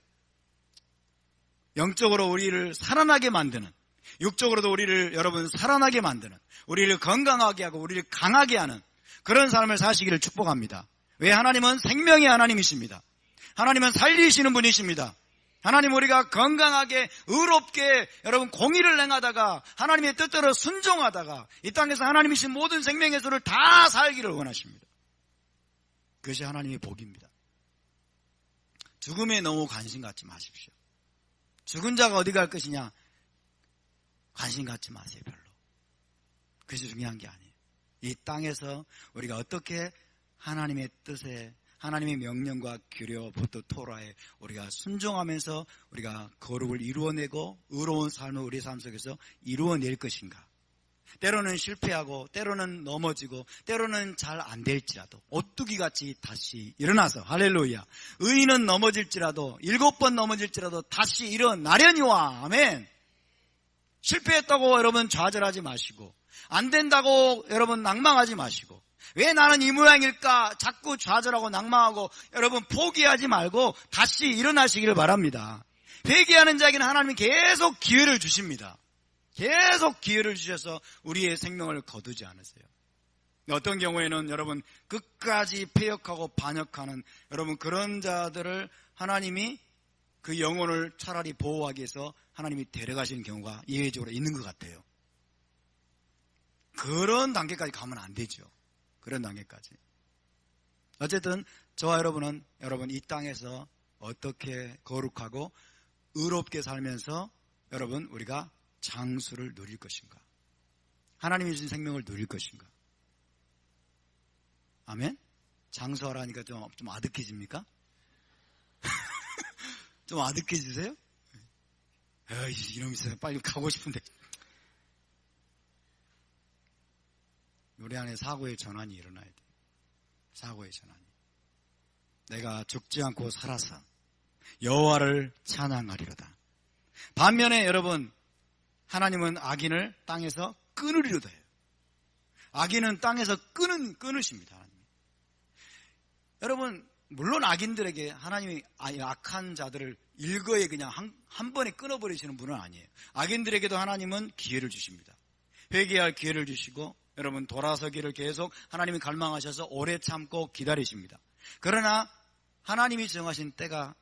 Speaker 1: 영적으로 우리를 살아나게 만드는, 육적으로도 우리를 여러분 살아나게 만드는, 우리를 건강하게 하고 우리를 강하게 하는 그런 삶을 사시기를 축복합니다. 왜? 하나님은 생명의 하나님이십니다. 하나님은 살리시는 분이십니다. 하나님, 우리가 건강하게 의롭게 여러분 공의를 행하다가 하나님의 뜻대로 순종하다가 이 땅에서 하나님이신 모든 생명의 수를 다 살기를 원하십니다. 그것이 하나님의 복입니다. 죽음에 너무 관심 갖지 마십시오. 죽은 자가 어디 갈 것이냐, 관심 갖지 마세요. 별로. 그것이 중요한 게 아니에요. 이 땅에서 우리가 어떻게 하나님의 뜻에, 하나님의 명령과 규례, 법도 토라에 우리가 순종하면서 우리가 거룩을 이루어내고 의로운 삶을 우리 삶 속에서 이루어낼 것인가. 때로는 실패하고 때로는 넘어지고 때로는 잘 안 될지라도 오뚜기같이 다시 일어나서, 할렐루야, 의인은 넘어질지라도 7번 넘어질지라도 다시 일어나려니와. 아멘. 실패했다고 여러분 좌절하지 마시고, 안 된다고 여러분 낭망하지 마시고, 왜 나는 이 모양일까 자꾸 좌절하고 낭망하고 여러분 포기하지 말고 다시 일어나시기를 바랍니다. 회개하는 자에게는 하나님이 계속 기회를 주십니다. 계속 기회를 주셔서 우리의 생명을 거두지 않으세요. 어떤 경우에는 여러분 끝까지 패역하고 반역하는 여러분 그런 자들을 하나님이 그 영혼을 차라리 보호하기 위해서 하나님이 데려가시는 경우가 예외적으로 있는 것 같아요. 그런 단계까지 가면 안 되죠. 그런 단계까지. 어쨌든 저와 여러분은 여러분 이 땅에서 어떻게 거룩하고 의롭게 살면서 여러분 우리가 장수를 누릴 것인가? 하나님이 주신 생명을 누릴 것인가? 아멘? 장수하라니까 좀 아득해집니까? 좀 아득해지세요? 이놈이 있어요. 빨리 가고 싶은데. 우리 안에 사고의 전환이 일어나야 돼요. 사고의 전환이. 내가 죽지 않고 살아서 여호와를 찬양하리로다. 반면에 여러분, 하나님은 악인을 땅에서 끊으리로다 해요. 악인은 땅에서 끊으십니다. 하나님. 여러분, 물론 악인들에게 하나님이 악한 자들을 일거에 그냥 한 번에 끊어버리시는 분은 아니에요. 악인들에게도 하나님은 기회를 주십니다. 회개할 기회를 주시고 여러분 돌아서기를 계속 하나님이 갈망하셔서 오래 참고 기다리십니다. 그러나 하나님이 정하신 때가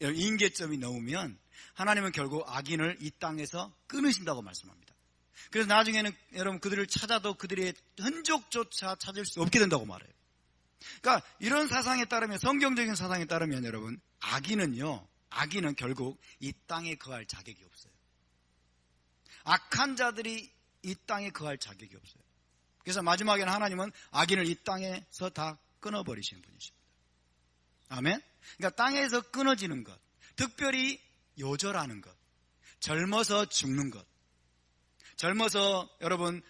Speaker 1: 임계점이 넘으면 하나님은 결국 악인을 이 땅에서 끊으신다고 말씀합니다. 그래서 나중에는 여러분 그들을 찾아도 그들의 흔적조차 찾을 수 없게 된다고 말해요. 그러니까 이런 사상에 따르면, 성경적인 사상에 따르면 여러분, 악인은 결국 이 땅에 거할 자격이 없어요. 악한 자들이 이 땅에 거할 자격이 없어요. 그래서 마지막에는 하나님은 악인을 이 땅에서 다 끊어버리시는 분이십니다. 아멘? 그러니까 땅에서 끊어지는 것, 특별히 요절하는 것, 젊어서 죽는 것, 젊어서 여러분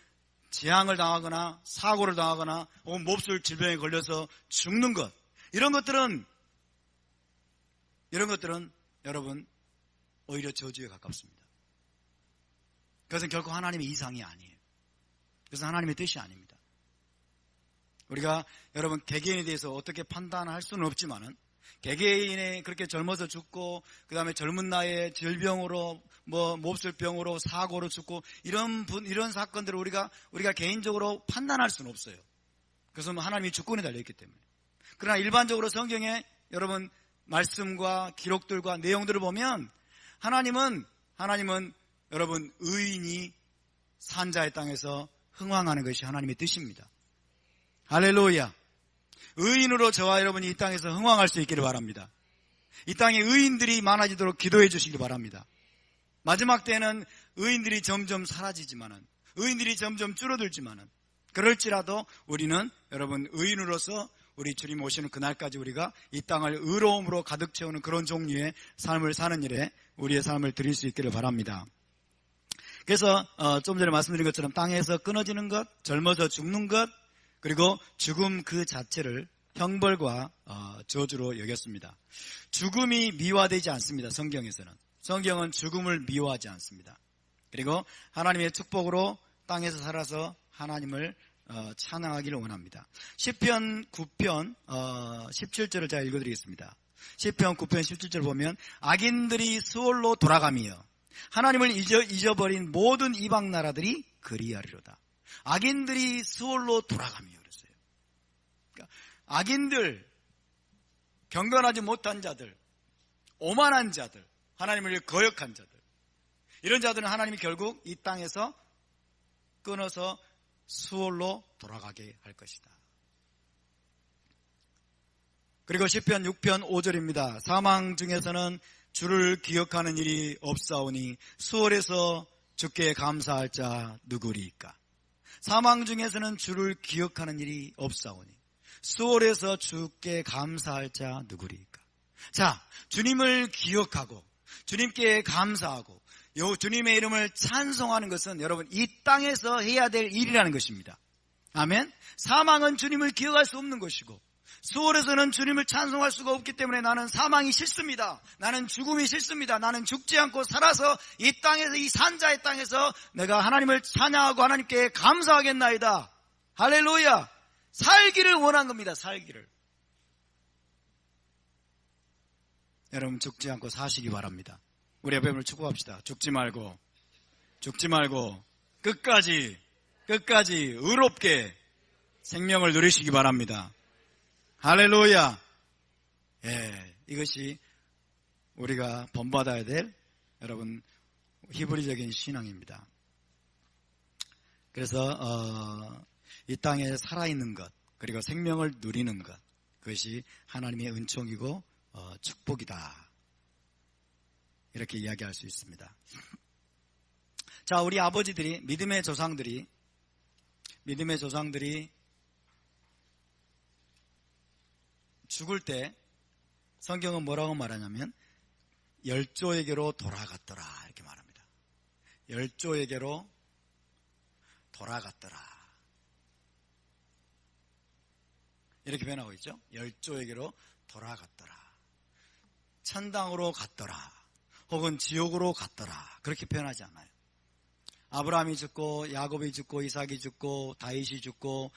Speaker 1: 재앙을 당하거나 사고를 당하거나 혹은 몹쓸 질병에 걸려서 죽는 것, 이런 것들은 여러분 오히려 저주에 가깝습니다. 그것은 결코 하나님의 이상이 아니에요. 그래서 하나님의 뜻이 아닙니다. 우리가 여러분 개개인에 대해서 어떻게 판단할 수는 없지만은, 개개인이 그렇게 젊어서 죽고 그 다음에 젊은 나이에 질병으로 몹쓸 병으로 사고로 죽고 이런 사건들을 우리가 개인적으로 판단할 수는 없어요. 그것은 하나님이 주권에 달려있기 때문에. 그러나 일반적으로 성경에 여러분 말씀과 기록들과 내용들을 보면 하나님은 여러분 의인이 산자의 땅에서 흥왕하는 것이 하나님의 뜻입니다. 할렐루야. 의인으로 저와 여러분이 이 땅에서 흥왕할 수 있기를 바랍니다. 이 땅에 의인들이 많아지도록 기도해 주시기 바랍니다. 마지막 때는 의인들이 점점 사라지지만은, 의인들이 점점 줄어들지만은, 그럴지라도 우리는 여러분 의인으로서 우리 주님 오시는 그날까지 우리가 이 땅을 의로움으로 가득 채우는 그런 종류의 삶을 사는 일에 우리의 삶을 드릴 수 있기를 바랍니다. 그래서 좀 전에 말씀드린 것처럼 땅에서 끊어지는 것, 젊어서 죽는 것, 그리고 죽음 그 자체를 형벌과 저주로 여겼습니다. 죽음이 미화되지 않습니다. 성경은 죽음을 미화하지 않습니다. 그리고 하나님의 축복으로 땅에서 살아서 하나님을 찬양하기를 원합니다. 시편 9편 17절을 제가 읽어드리겠습니다. 시편 9편 17절 보면 악인들이 수월로 돌아가며 하나님을 잊어버린 모든 이방 나라들이 그리하리로다. 악인들이 수월로 돌아가며 그랬어요. 그러니까 악인들, 경건하지 못한 자들, 오만한 자들, 하나님을 거역한 자들, 이런 자들은 하나님이 결국 이 땅에서 끊어서 수월로 돌아가게 할 것이다. 그리고 시편 6편 5절입니다. 사망 중에서는 주를 기억하는 일이 없사오니 수월에서 주께 감사할 자 누구리이까. 사망 중에서는 주를 기억하는 일이 없사오니 수월에서 주께 감사할 자 누구리이까. 자, 주님을 기억하고 주님께 감사하고 주님의 이름을 찬송하는 것은 여러분 이 땅에서 해야 될 일이라는 것입니다. 아멘. 사망은 주님을 기억할 수 없는 것이고 수월에서는 주님을 찬송할 수가 없기 때문에 나는 사망이 싫습니다. 나는 죽음이 싫습니다. 나는 죽지 않고 살아서 이 땅에서, 이 산자의 땅에서 내가 하나님을 찬양하고 하나님께 감사하겠나이다. 할렐루야. 살기를 원한 겁니다. 살기를. 여러분 죽지 않고 사시기 바랍니다. 우리 예배를 축복합시다. 죽지 말고 끝까지 의롭게 생명을 누리시기 바랍니다. 할렐루야. 예, 이것이 우리가 본받아야 될 여러분 히브리적인 신앙입니다. 그래서 이 땅에 살아있는 것, 그리고 생명을 누리는 것, 그것이 하나님의 은총이고 축복이다. 이렇게 이야기할 수 있습니다. 자, 우리 아버지들이, 믿음의 조상들이 죽을 때 성경은 뭐라고 말하냐면 열조에게로 돌아갔더라 이렇게 말합니다. 열조에게로 돌아갔더라 이렇게 표현하고 있죠. 열조에게로 돌아갔더라, 천당으로 갔더라, 혹은 지옥으로 갔더라 그렇게 표현하지 않아요. 아브라함이 죽고 야곱이 죽고 이삭이 죽고 다윗이 죽고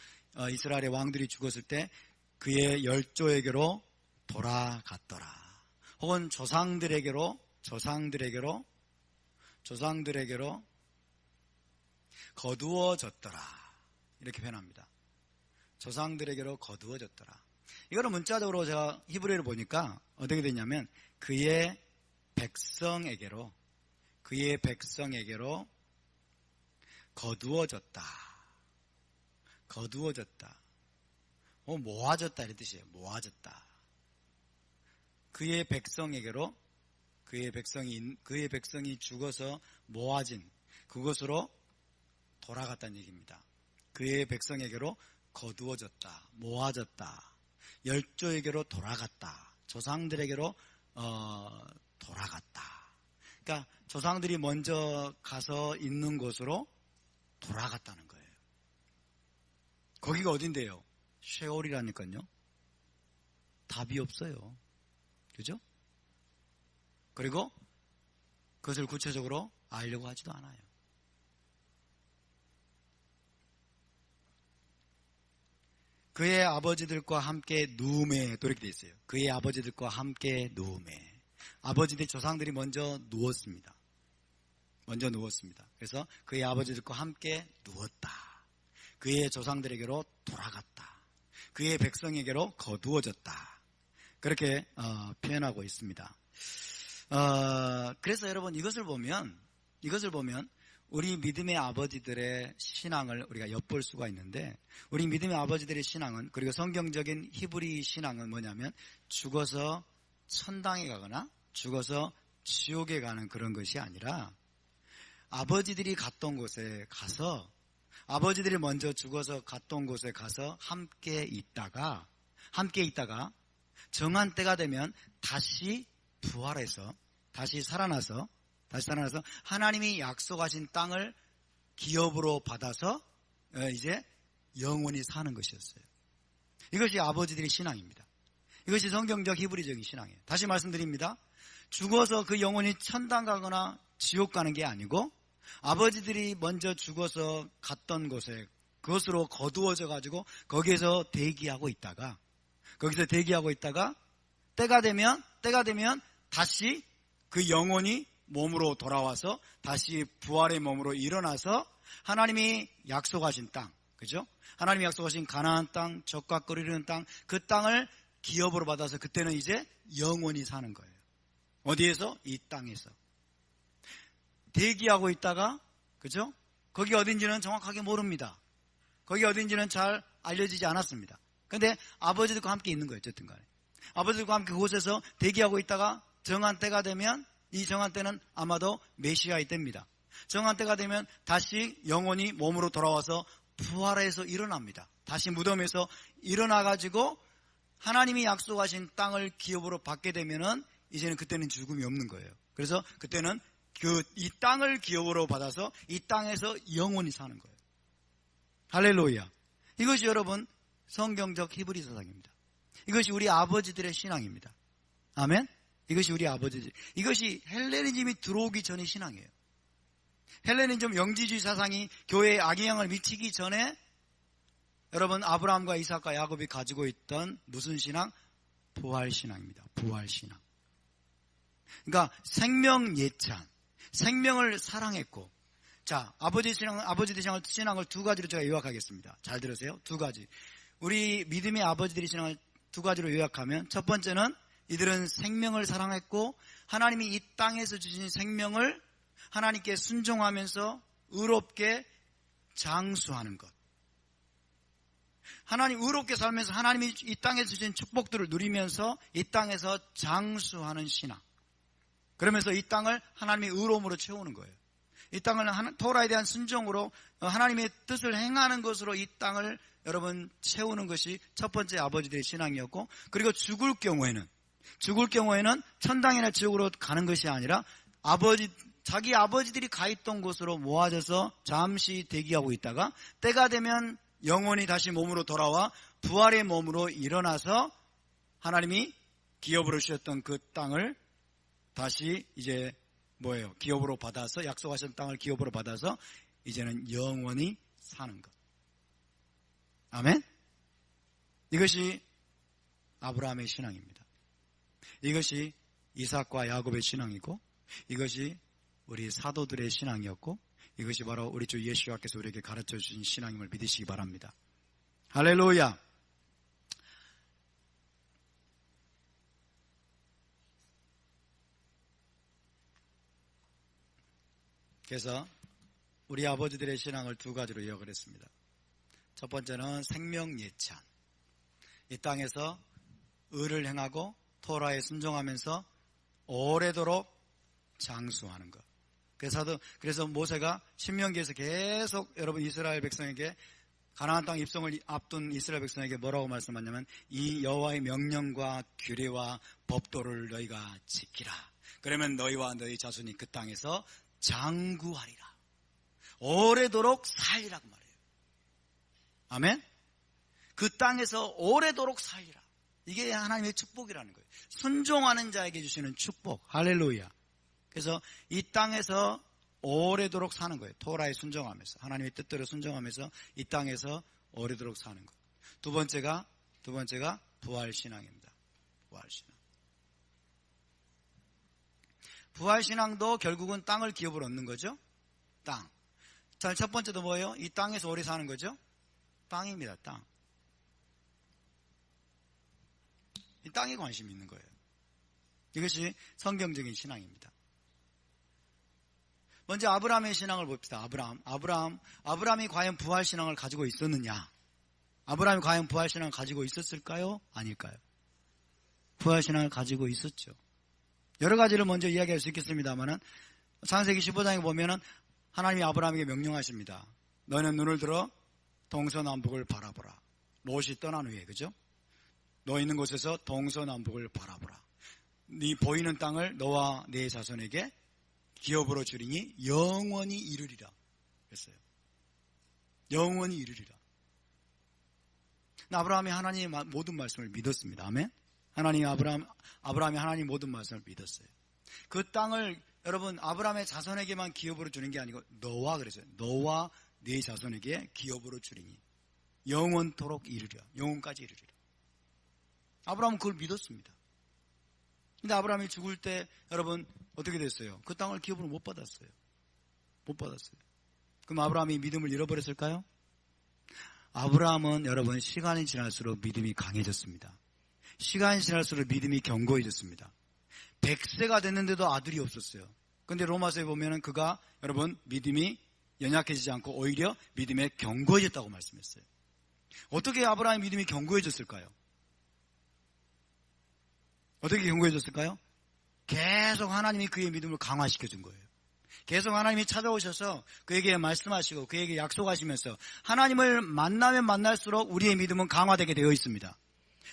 Speaker 1: 이스라엘의 왕들이 죽었을 때 그의 열조에게로 돌아갔더라, 혹은 조상들에게로 거두어졌더라 이렇게 표현합니다. 조상들에게로 거두어졌더라. 이거는 문자적으로 제가 히브리를 보니까 어떻게 됐냐면 그의 백성에게로 거두어졌다. 모아졌다 이런 뜻이에요. 모아졌다. 그의 백성이 죽어서 모아진 그곳으로 돌아갔다는 얘기입니다. 그의 백성에게로 거두어졌다, 모아졌다, 열조에게로 돌아갔다, 조상들에게로 돌아갔다. 그러니까 조상들이 먼저 가서 있는 곳으로 돌아갔다는 거예요. 거기가 어딘데요? 쉐올이라니까요. 답이 없어요. 그죠? 그리고 그것을 구체적으로 알려고 하지도 않아요. 그의 아버지들과 함께 누움에 또 이렇게 돼 있어요. 그의 아버지들과 함께 누움에. 아버지들 조상들이 먼저 누웠습니다. 그래서 그의 아버지들과 함께 누웠다. 그의 조상들에게로 돌아갔다. 그의 백성에게로 거두어졌다. 그렇게 표현하고 있습니다. 그래서 여러분 이것을 보면 우리 믿음의 아버지들의 신앙을 우리가 엿볼 수가 있는데, 우리 믿음의 아버지들의 신앙은, 그리고 성경적인 히브리 신앙은 뭐냐면 죽어서 천당에 가거나 죽어서 지옥에 가는 그런 것이 아니라 아버지들이 갔던 곳에 가서, 아버지들이 먼저 죽어서 갔던 곳에 가서 함께 있다가 정한 때가 되면 다시 부활해서 다시 살아나서 하나님이 약속하신 땅을 기업으로 받아서 이제 영원히 사는 것이었어요. 이것이 아버지들의 신앙입니다. 이것이 성경적 히브리적인 신앙이에요. 다시 말씀드립니다. 죽어서 그 영혼이 천당 가거나 지옥 가는 게 아니고 아버지들이 먼저 죽어서 갔던 곳에 그것으로 거두어져 가지고 거기에서 대기하고 있다가 때가 되면 다시 그 영혼이 몸으로 돌아와서 다시 부활의 몸으로 일어나서 하나님이 약속하신 땅, 그죠? 하나님이 약속하신 가나안 땅, 젖과 꿀 흐르는 땅, 그 땅을 기업으로 받아서 그때는 이제 영원히 사는 거예요. 어디에서? 이 땅에서. 대기하고 있다가, 그죠? 거기 어딘지는 정확하게 모릅니다. 거기 어딘지는 잘 알려지지 않았습니다. 근데 아버지들과 함께 있는 거예요, 어쨌든 간에. 아버지들과 함께 그곳에서 대기하고 있다가 정한 때가 되면, 이 정한 때는 아마도 메시아의 때입니다. 정한 때가 되면 다시 영혼이 몸으로 돌아와서 부활해서 일어납니다. 다시 무덤에서 일어나가지고 하나님이 약속하신 땅을 기업으로 받게 되면은 이제는 그때는 죽음이 없는 거예요. 그래서 그때는 이 땅을 기업으로 받아서 이 땅에서 영원히 사는 거예요. 할렐루야. 이것이 여러분 성경적 히브리 사상입니다. 이것이 우리 아버지들의 신앙입니다. 아멘? 이것이 우리 아버지들. 이것이 헬레니즘이 들어오기 전의 신앙이에요. 헬레니즘 영지주의 사상이 교회에 악영향을 미치기 전에 여러분 아브라함과 이삭과 야곱이 가지고 있던 무슨 신앙? 부활신앙입니다. 부활신앙. 그러니까 생명 예찬, 생명을 사랑했고, 자, 아버지들 신앙을 두 가지로 제가 요약하겠습니다. 잘 들으세요. 두 가지. 우리 믿음의 아버지들의 신앙을 두 가지로 요약하면, 첫 번째는 이들은 생명을 사랑했고 하나님이 이 땅에서 주신 생명을 하나님께 순종하면서 의롭게 장수하는 것. 하나님 의롭게 살면서 하나님이 이 땅에서 주신 축복들을 누리면서 이 땅에서 장수하는 신앙. 그러면서 이 땅을 하나님의 의로움으로 채우는 거예요. 이 땅을 토라에 대한 순종으로 하나님의 뜻을 행하는 것으로 이 땅을 여러분 채우는 것이 첫 번째 아버지들의 신앙이었고, 그리고 죽을 경우에는 천당이나 지옥으로 가는 것이 아니라 자기 아버지들이 가 있던 곳으로 모아져서 잠시 대기하고 있다가 때가 되면 영혼이 다시 몸으로 돌아와 부활의 몸으로 일어나서 하나님이 기업으로 주셨던 그 땅을 다시 이제 기업으로 받아서, 약속하신 땅을 기업으로 받아서 이제는 영원히 사는 것. 아멘? 이것이 아브라함의 신앙입니다. 이것이 이삭과 야곱의 신앙이고, 이것이 우리 사도들의 신앙이었고, 이것이 바로 우리 주 예수님께서 우리에게 가르쳐 주신 신앙임을 믿으시기 바랍니다. 할렐루야. 그래서 우리 아버지들의 신앙을 두 가지로 요약을 했습니다. 첫 번째는 생명 예찬. 이 땅에서 의를 행하고 토라에 순종하면서 오래도록 장수하는 것. 그래서 모세가 신명기에서 계속 여러분 이스라엘 백성에게, 가나안 땅 입성을 앞둔 이스라엘 백성에게 뭐라고 말씀하냐면, 이 여호와의 명령과 규례와 법도를 너희가 지키라. 그러면 너희와 너희 자손이 그 땅에서 장구하리라. 오래도록 살리라고 말해요. 아멘? 그 땅에서 오래도록 살리라. 이게 하나님의 축복이라는 거예요. 순종하는 자에게 주시는 축복. 할렐루야. 그래서 이 땅에서 오래도록 사는 거예요. 토라에 순종하면서, 하나님의 뜻대로 순종하면서 이 땅에서 오래도록 사는 것. 두 번째가 부활신앙입니다. 부활신앙. 부활신앙도 결국은 땅을 기업으로 얻는 거죠. 땅. 자, 첫 번째도 뭐예요? 이 땅에서 오래 사는 거죠. 땅입니다. 땅. 이 땅에 관심이 있는 거예요. 이것이 성경적인 신앙입니다. 먼저 아브라함의 신앙을 봅시다. 아브라함이 과연 부활신앙을 가지고 있었느냐? 아브라함이 과연 부활신앙을 가지고 있었을까요? 아닐까요? 부활신앙을 가지고 있었죠. 여러 가지를 먼저 이야기할 수 있겠습니다만은, 창세기 15장에 보면은 하나님이 아브라함에게 명령하십니다. 너는 눈을 들어 동서남북을 바라보라. 롯이 떠난 후에, 그죠? 너 있는 곳에서 동서남북을 바라보라. 네 보이는 땅을 너와 네 자손에게 기업으로 주리니 영원히 이르리라 했어요. 영원히 이르리라. 아브라함이 하나님의 모든 말씀을 믿었습니다. 아멘. 아브라함이 하나님 모든 말씀을 믿었어요. 그 땅을 여러분 아브라함의 자손에게만 기업으로 주는 게 아니고 그랬어요. 너와 네 자손에게 기업으로 주리니 영원토록 이르리라. 영원까지 이르리라. 아브라함은 그걸 믿었습니다. 근데 아브라함이 죽을 때 여러분 어떻게 됐어요? 그 땅을 기업으로 못 받았어요. 그럼 아브라함이 믿음을 잃어버렸을까요? 아브라함은 여러분 시간이 지날수록 믿음이 강해졌습니다. 시간이 지날수록 믿음이 견고해졌습니다. 100세가 됐는데도 아들이 없었어요. 그런데 로마서에 보면은 그가 여러분 믿음이 연약해지지 않고 오히려 믿음에 견고해졌다고 말씀했어요. 어떻게 아브라함의 믿음이 견고해졌을까요? 어떻게 견고해졌을까요? 계속 하나님이 그의 믿음을 강화시켜준 거예요. 계속 하나님이 찾아오셔서 그에게 말씀하시고 그에게 약속하시면서 하나님을 만나면 만날수록 우리의 믿음은 강화되게 되어 있습니다.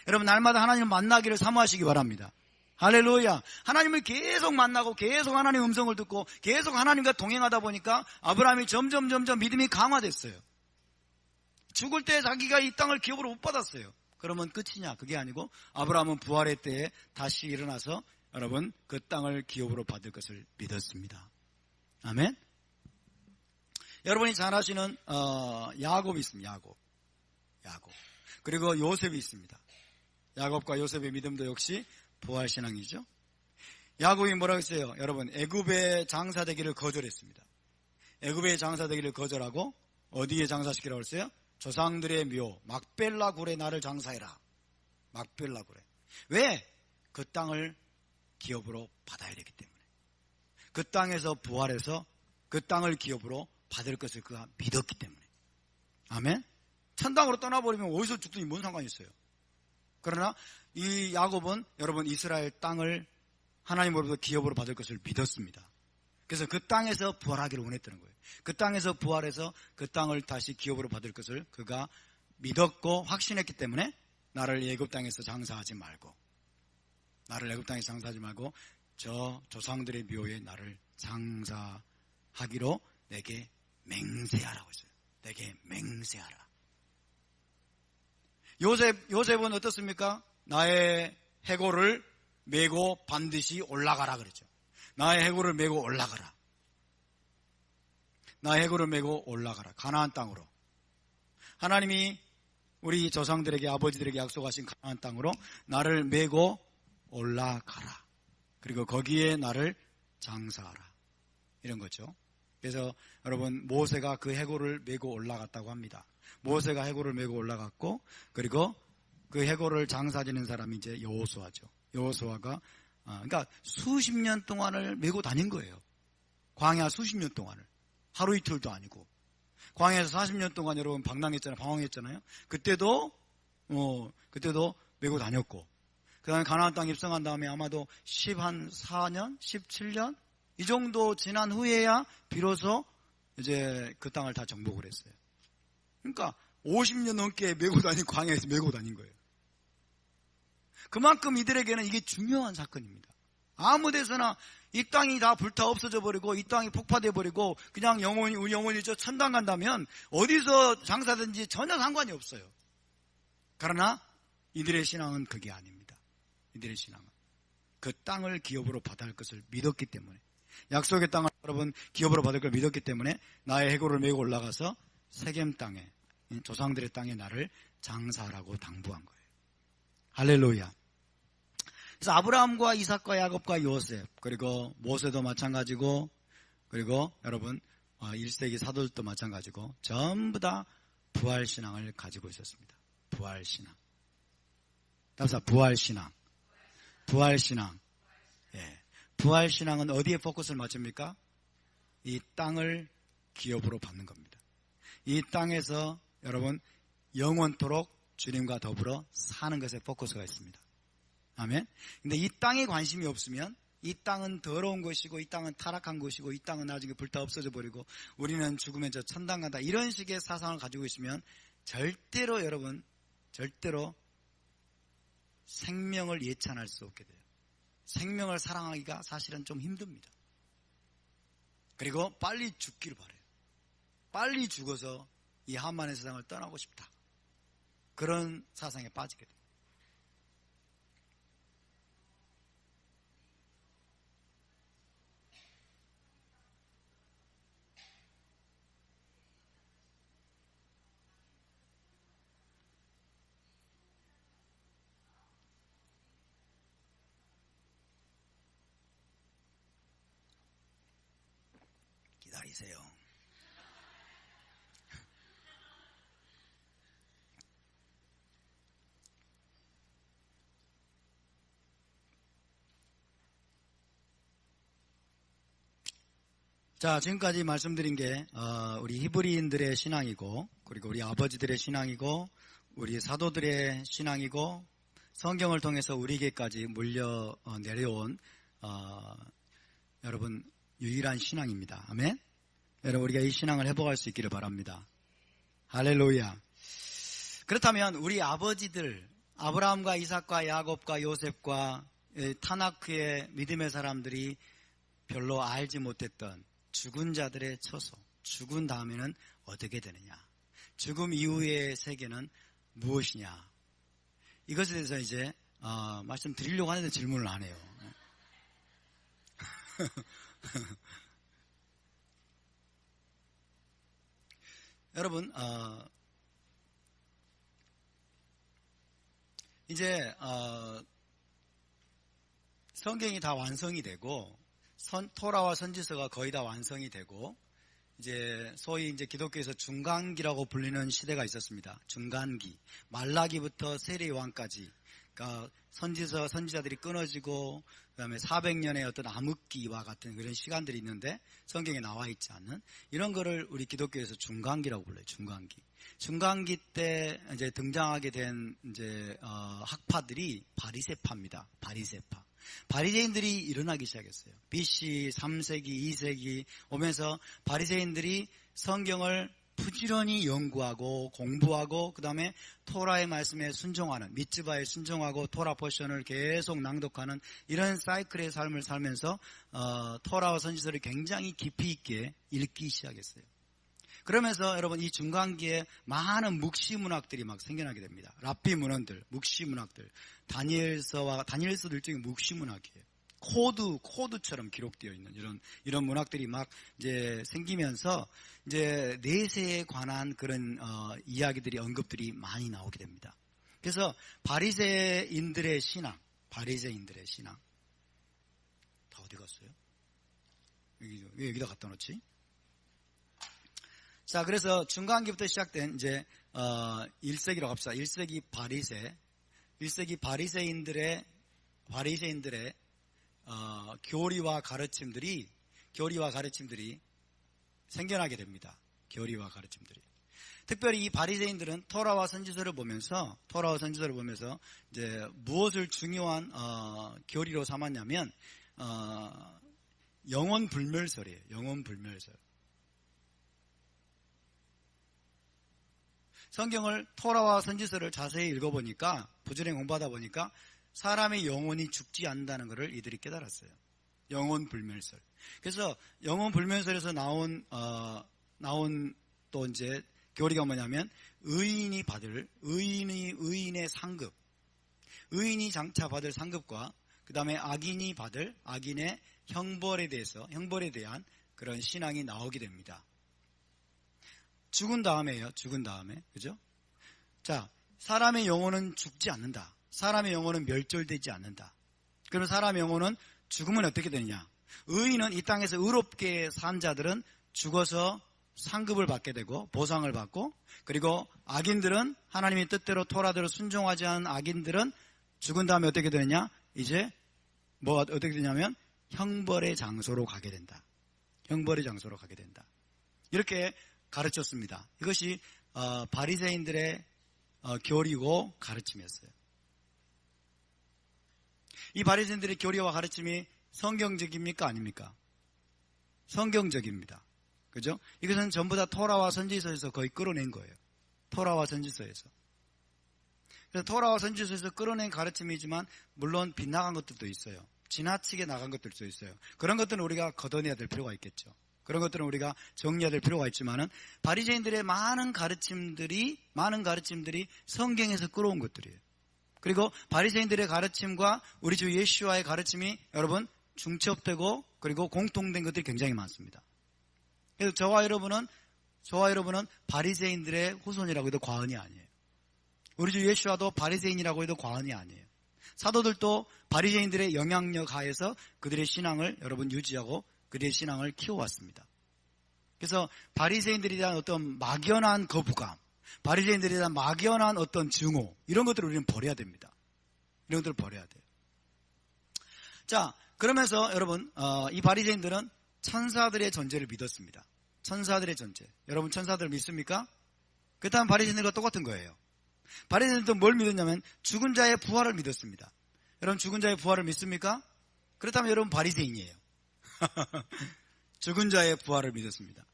Speaker 1: 여러분 날마다 하나님을 만나기를 사모하시기 바랍니다. 할렐루야. 하나님을 계속 만나고 계속 하나님의 음성을 듣고 계속 하나님과 동행하다 보니까 아브라함이 점점 믿음이 강화됐어요. 죽을 때 자기가 이 땅을 기업으로 못 받았어요. 그러면 끝이냐? 그게 아니고 아브라함은 부활의 때에 다시 일어나서 여러분 그 땅을 기업으로 받을 것을 믿었습니다. 아멘. 여러분이 잘 아시는 야곱이 있습니다. 야곱. 그리고 요셉이 있습니다. 야곱과 요셉의 믿음도 역시 부활신앙이죠. 야곱이 뭐라고 했어요? 여러분 애굽의 장사되기를 거절했습니다. 애굽의 장사되기를 거절하고 어디에 장사시키라고 했어요? 조상들의 묘 막벨라 굴에 나를 장사해라. 막벨라 굴에. 왜? 그 땅을 기업으로 받아야 되기 때문에. 그 땅에서 부활해서 그 땅을 기업으로 받을 것을 그가 믿었기 때문에. 아멘. 천당으로 떠나버리면 어디서 죽든지 뭔 상관이 있어요. 그러나 이 야곱은 여러분 이스라엘 땅을 하나님으로부터 기업으로 받을 것을 믿었습니다. 그래서 그 땅에서 부활하기를 원했다는 거예요. 그 땅에서 부활해서 그 땅을 다시 기업으로 받을 것을 그가 믿었고 확신했기 때문에 나를 애굽 땅에서 장사하지 말고 저 조상들의 묘에 나를 장사하기로 내게 맹세하라고 했어요. 내게 맹세하라. 요셉은 어떻습니까? 나의 해골을 메고 반드시 올라가라 그랬죠. 나의 해골을 메고 올라가라. 나의 해골을 메고 올라가라. 가나안 땅으로. 하나님이 우리 조상들에게 아버지들에게 약속하신 가나안 땅으로 나를 메고 올라가라. 그리고 거기에 나를 장사하라. 이런 거죠. 그래서 여러분 모세가 그 해골을 메고 올라갔다고 합니다. 모세가 해골을 메고 올라갔고 그리고 그 해골을 장사지는 사람이 이제 여호수아죠. 여호수아가 그러니까 수십 년 동안을 메고 다닌 거예요. 광야 수십 년 동안을. 하루 이틀도 아니고. 광야에서 40년 동안 여러분 방황했잖아요. 그때도 메고 다녔고. 그 다음에 가나안 땅 입성한 다음에 아마도 14년, 17년 이 정도 지난 후에야 비로소 이제 그 땅을 다 정복을 했어요. 그러니까 50년 넘게 메고 다닌 광야에서 메고 다닌 거예요. 그만큼 이들에게는 이게 중요한 사건입니다. 아무 데서나 이 땅이 다 불타 없어져 버리고 이 땅이 폭파돼 버리고 그냥 우리 영혼이 저 천당 간다면 어디서 장사든지 전혀 상관이 없어요. 그러나 이들의 신앙은 그게 아닙니다. 이들의 신앙은 그 땅을 기업으로 받을 것을 믿었기 때문에 약속의 땅을 여러분 기업으로 받을 걸 믿었기 때문에 나의 해골을 메고 올라가서 세겜 땅에 조상들의 땅에 나를 장사하라고 당부한 거예요. 할렐루야. 그래서 아브라함과 이삭과 야곱과 요셉 그리고 모세도 마찬가지고 그리고 여러분 1세기 사도들도 마찬가지고 전부 다 부활신앙을 가지고 있었습니다. 부활신앙. 답사 부활신앙. 부활신앙. 예. 부활신앙은 어디에 포커스를 맞춥니까? 이 땅을 기업으로 받는 겁니다. 이 땅에서 여러분 영원토록 주님과 더불어 사는 것에 포커스가 있습니다. 아멘. 근데 이 땅에 관심이 없으면 이 땅은 더러운 것이고 이 땅은 타락한 것이고 이 땅은 나중에 불타 없어져 버리고 우리는 죽으면 저 천당 간다 이런 식의 사상을 가지고 있으면 절대로 여러분 절대로 생명을 예찬할 수 없게 돼요. 생명을 사랑하기가 사실은 좀 힘듭니다. 그리고 빨리 죽기를 바라요. 빨리 죽어서 이 한만의 세상을 떠나고 싶다. 그런 사상에 빠지게 돼요. 기다리세요. 자, 지금까지 말씀드린 게 우리 히브리인들의 신앙이고 그리고 우리 아버지들의 신앙이고 우리 사도들의 신앙이고 성경을 통해서 우리에게까지 물려 내려온 여러분 유일한 신앙입니다. 아멘. 여러분 우리가 이 신앙을 회복할 수 있기를 바랍니다. 할렐루야. 그렇다면 우리 아버지들 아브라함과 이삭과 야곱과 요셉과 타나크의 믿음의 사람들이 별로 알지 못했던 죽은 자들의 처소, 죽은 다음에는 어떻게 되느냐, 죽음 이후의 세계는 무엇이냐, 이것에 대해서 이제 말씀드리려고 하는데 질문을 안 해요. 여러분 이제 성경이 다 완성이 되고 토라와 선지서가 거의 다 완성이 되고 이제 소위 이제 기독교에서 중간기라고 불리는 시대가 있었습니다. 중간기. 말라기부터 세례요한까지. 그러니까 선지자들이 끊어지고 그다음에 400년의 어떤 암흑기와 같은 그런 시간들이 있는데 성경에 나와 있지 않는 이런 거를 우리 기독교에서 중간기라고 불러요. 중간기. 중간기 때 이제 등장하게 된 이제 학파들이 바리새파입니다. 바리새파. 바리새인들이 일어나기 시작했어요. BC 3세기, 2세기 오면서 바리새인들이 성경을 부지런히 연구하고 공부하고 그 다음에 토라의 말씀에 순종하는, 미tz바에 순종하고 토라 포션을 계속 낭독하는 이런 사이클의 삶을 살면서 토라와 선지서를 굉장히 깊이 있게 읽기 시작했어요. 그러면서 여러분 이 중간기에 많은 묵시문학들이 막 생겨나게 됩니다. 랍비 문헌들, 묵시문학들, 다니엘서도 일종의 묵시문학이에요. 코드처럼 기록되어 있는 이런 문학들이 막 이제 생기면서 이제 내세에 관한 그런 이야기들이 언급들이 많이 나오게 됩니다. 그래서 바리새인들의 신앙 다 어디 갔어요? 왜 여기다 갖다 놓지? 자, 그래서 중간기부터 시작된 이제 1세기로 갑시다. 1세기 바리새인들의 교리와 가르침들이 생겨나게 됩니다. 교리와 가르침들이. 특별히 이 바리새인들은 토라와 선지서를 보면서 이제 무엇을 중요한 교리로 삼았냐면 영혼 불멸설이에요. 영혼 불멸설. 성경을 토라와 선지서를 자세히 읽어보니까, 부지런히 공부하다 보니까 사람의 영혼이 죽지 않는다는 것을 이들이 깨달았어요. 영혼 불멸설. 그래서 영혼 불멸설에서 나온 또 이제 교리가 뭐냐면 의인의 상급, 의인이 장차 받을 상급과 그 다음에 악인이 받을 악인의 형벌에 대한 그런 신앙이 나오게 됩니다. 죽은 다음에, 그죠? 자, 사람의 영혼은 죽지 않는다. 사람의 영혼은 멸절되지 않는다. 그러면 사람의 영혼은 죽으면 어떻게 되느냐? 의인은 이 땅에서 의롭게 산 자들은 죽어서 상급을 받게 되고 보상을 받고, 그리고 악인들은 하나님의 뜻대로 토라대로 순종하지 않은 악인들은 죽은 다음에 어떻게 되느냐? 이제 어떻게 되냐면 형벌의 장소로 가게 된다. 이렇게 가르쳤습니다. 이것이 바리새인들의 교리고 가르침이었어요. 이 바리새인들의 교리와 가르침이 성경적입니까? 아닙니까? 성경적입니다. 그죠? 이것은 전부 다 토라와 선지서에서 거의 끌어낸 거예요. 토라와 선지서에서. 그래서 토라와 선지서에서 끌어낸 가르침이지만 물론 빗나간 것들도 있어요. 지나치게 나간 것들도 있어요. 그런 것들은 우리가 걷어내야 될 필요가 있겠죠. 그런 것들은 우리가 정리해야 될 필요가 있지만은 바리새인들의 많은 가르침들이 성경에서 끌어온 것들이에요. 그리고 바리새인들의 가르침과 우리 주 예수와의 가르침이 여러분 중첩되고 그리고 공통된 것들이 굉장히 많습니다. 그래서 저와 여러분은 바리새인들의 후손이라고 해도 과언이 아니에요. 우리 주 예수와도 바리새인이라고 해도 과언이 아니에요. 사도들도 바리새인들의 영향력 하에서 그들의 신앙을 여러분 유지하고 그들의 신앙을 키워왔습니다. 그래서 바리새인들에 대한 어떤 막연한 거부감, 바리새인들에 대한 막연한 어떤 증오, 이런 것들을 우리는 버려야 됩니다. 이런 것들을 버려야 돼요. 자, 그러면서 여러분 이 바리새인들은 천사들의 존재를 믿었습니다. 천사들의 존재. 여러분 천사들을 믿습니까? 그렇다면 바리새인들과 똑같은 거예요. 바리새인들은 뭘 믿었냐면 죽은 자의 부활을 믿었습니다. 여러분 죽은 자의 부활을 믿습니까? 그렇다면 여러분 바리새인이에요. 죽은 자의 부활을 믿었습니다.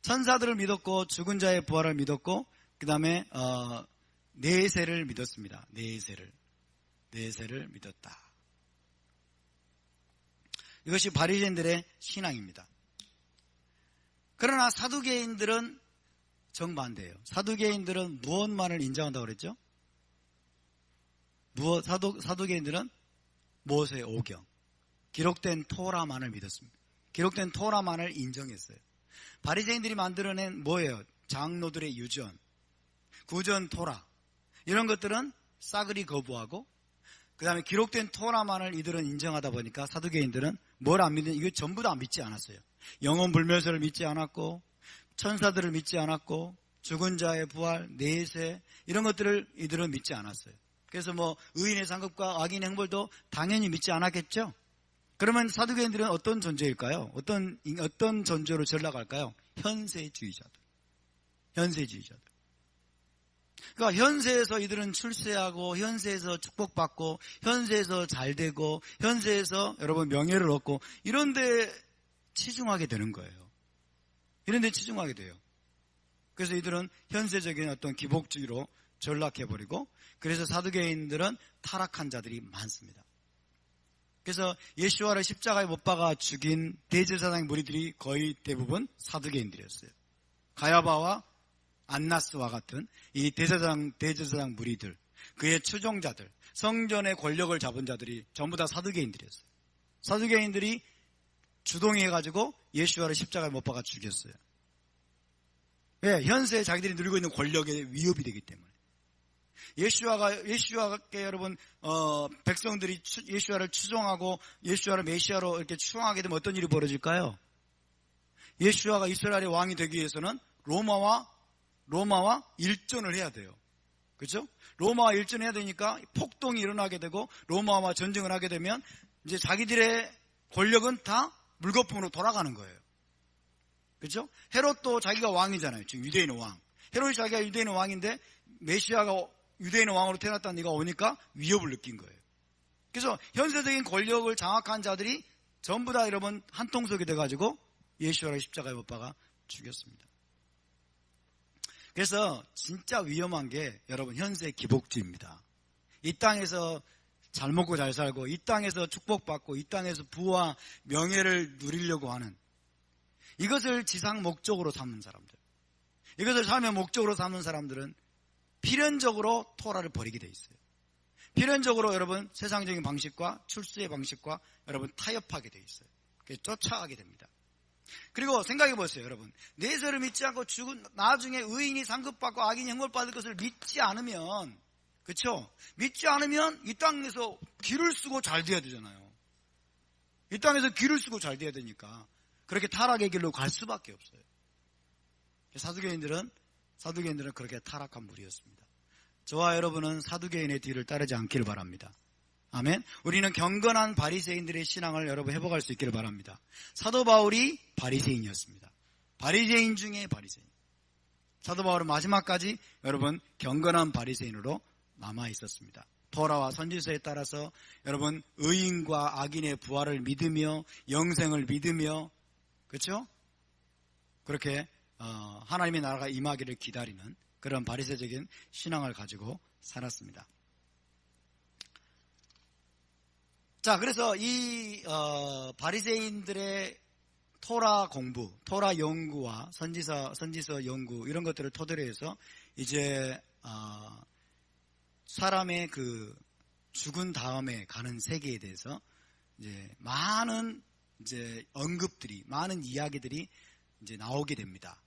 Speaker 1: 천사들을 믿었고 죽은 자의 부활을 믿었고 그 다음에 내세를 믿었습니다. 내세를 믿었다. 이것이 바리새인들의 신앙입니다. 그러나 사두개인들은 정반대예요. 사두개인들은 무엇만을 인정한다고 그랬죠? 사두개인들은 모세의 오경, 기록된 토라만을 믿었습니다. 기록된 토라만을 인정했어요. 바리새인들이 만들어낸 뭐예요? 장로들의 유전, 구전 토라, 이런 것들은 싸그리 거부하고 그 다음에 기록된 토라만을 이들은 인정하다 보니까 사두개인들은 뭘 안 믿는, 이거 전부 다 믿지 않았어요. 영혼 불멸설을 믿지 않았고 천사들을 믿지 않았고 죽은 자의 부활, 내세, 이런 것들을 이들은 믿지 않았어요. 그래서 뭐 의인의 상급과 악인의 형벌도 당연히 믿지 않았겠죠. 그러면 사두개인들은 어떤 존재일까요? 어떤 존재로 전락할까요? 현세주의자들. 그러니까 현세에서 이들은 출세하고, 현세에서 축복받고, 현세에서 잘되고, 현세에서 여러분 명예를 얻고, 이런데 치중하게 되는 거예요. 이런데 치중하게 돼요. 그래서 이들은 현세적인 어떤 기복주의로 전락해버리고, 그래서 사두개인들은 타락한 자들이 많습니다. 그래서 예수와를 십자가에 못 박아 죽인 대제사장 무리들이 거의 대부분 사두개인들이었어요. 가야바와 안나스와 같은 이 대제사장 무리들, 그의 추종자들, 성전의 권력을 잡은 자들이 전부 다 사두개인들이었어요. 사두개인들이 주동해가지고 예수와를 십자가에 못 박아 죽였어요. 왜? 현세에 자기들이 누리고 있는 권력의 위협이 되기 때문에. 예수와께 여러분, 백성들이 예수와를 추종하고 예수와를 메시아로 이렇게 추앙하게 되면 어떤 일이 벌어질까요? 예수와가 이스라엘의 왕이 되기 위해서는 로마와 일전을 해야 돼요. 그렇죠? 로마와 일전해야 되니까 폭동이 일어나게 되고 로마와 전쟁을 하게 되면 이제 자기들의 권력은 다 물거품으로 돌아가는 거예요. 그렇죠? 헤롯도 자기가 왕이잖아요. 지금 유대인의 왕. 헤롯이 자기가 유대인의 왕인데 메시아가 유대인의 왕으로 태어났다는 얘기가 오니까 위협을 느낀 거예요. 그래서 현세적인 권력을 장악한 자들이 전부 다 여러분 한통속이 돼가지고 예수와를 십자가에 못 박아 죽였습니다. 그래서 진짜 위험한 게 여러분 현세 기복주의입니다. 이 땅에서 잘 먹고 잘 살고 이 땅에서 축복받고 이 땅에서 부와 명예를 누리려고 하는, 이것을 지상 목적으로 삼는 사람들, 이것을 삶의 목적으로 삼는 사람들은 필연적으로 토라를 버리게 돼 있어요. 필연적으로 여러분 세상적인 방식과 출세의 방식과 여러분 타협하게 돼 있어요. 쫓아가게 됩니다. 그리고 생각해 보세요. 여러분, 내세를 믿지 않고 죽은 나중에 의인이 상급받고 악인이 형벌받을 것을 믿지 않으면, 그렇죠? 믿지 않으면 이 땅에서 길을 쓰고 잘 돼야 되잖아요. 이 땅에서 길을 쓰고 잘 돼야 되니까 그렇게 타락의 길로 갈 수밖에 없어요. 사두개인들은 그렇게 타락한 무리였습니다. 저와 여러분은 사두개인의 뒤를 따르지 않기를 바랍니다. 아멘. 우리는 경건한 바리새인들의 신앙을 여러분 회복할 수 있기를 바랍니다. 사도 바울이 바리새인이었습니다. 바리새인 중에 바리새인. 사도 바울은 마지막까지 여러분 경건한 바리새인으로 남아 있었습니다. 토라와 선지서에 따라서 여러분 의인과 악인의 부활을 믿으며 영생을 믿으며, 그렇죠? 그렇게 하나님의 나라가 임하기를 기다리는 그런 바리새적인 신앙을 가지고 살았습니다. 자, 그래서 이 바리새인들의 토라 공부, 토라 연구와 선지서 연구 이런 것들을 토대로 해서 이제 사람의 그 죽은 다음에 가는 세계에 대해서 이제 많은 이제 언급들이, 많은 이야기들이 이제 나오게 됩니다.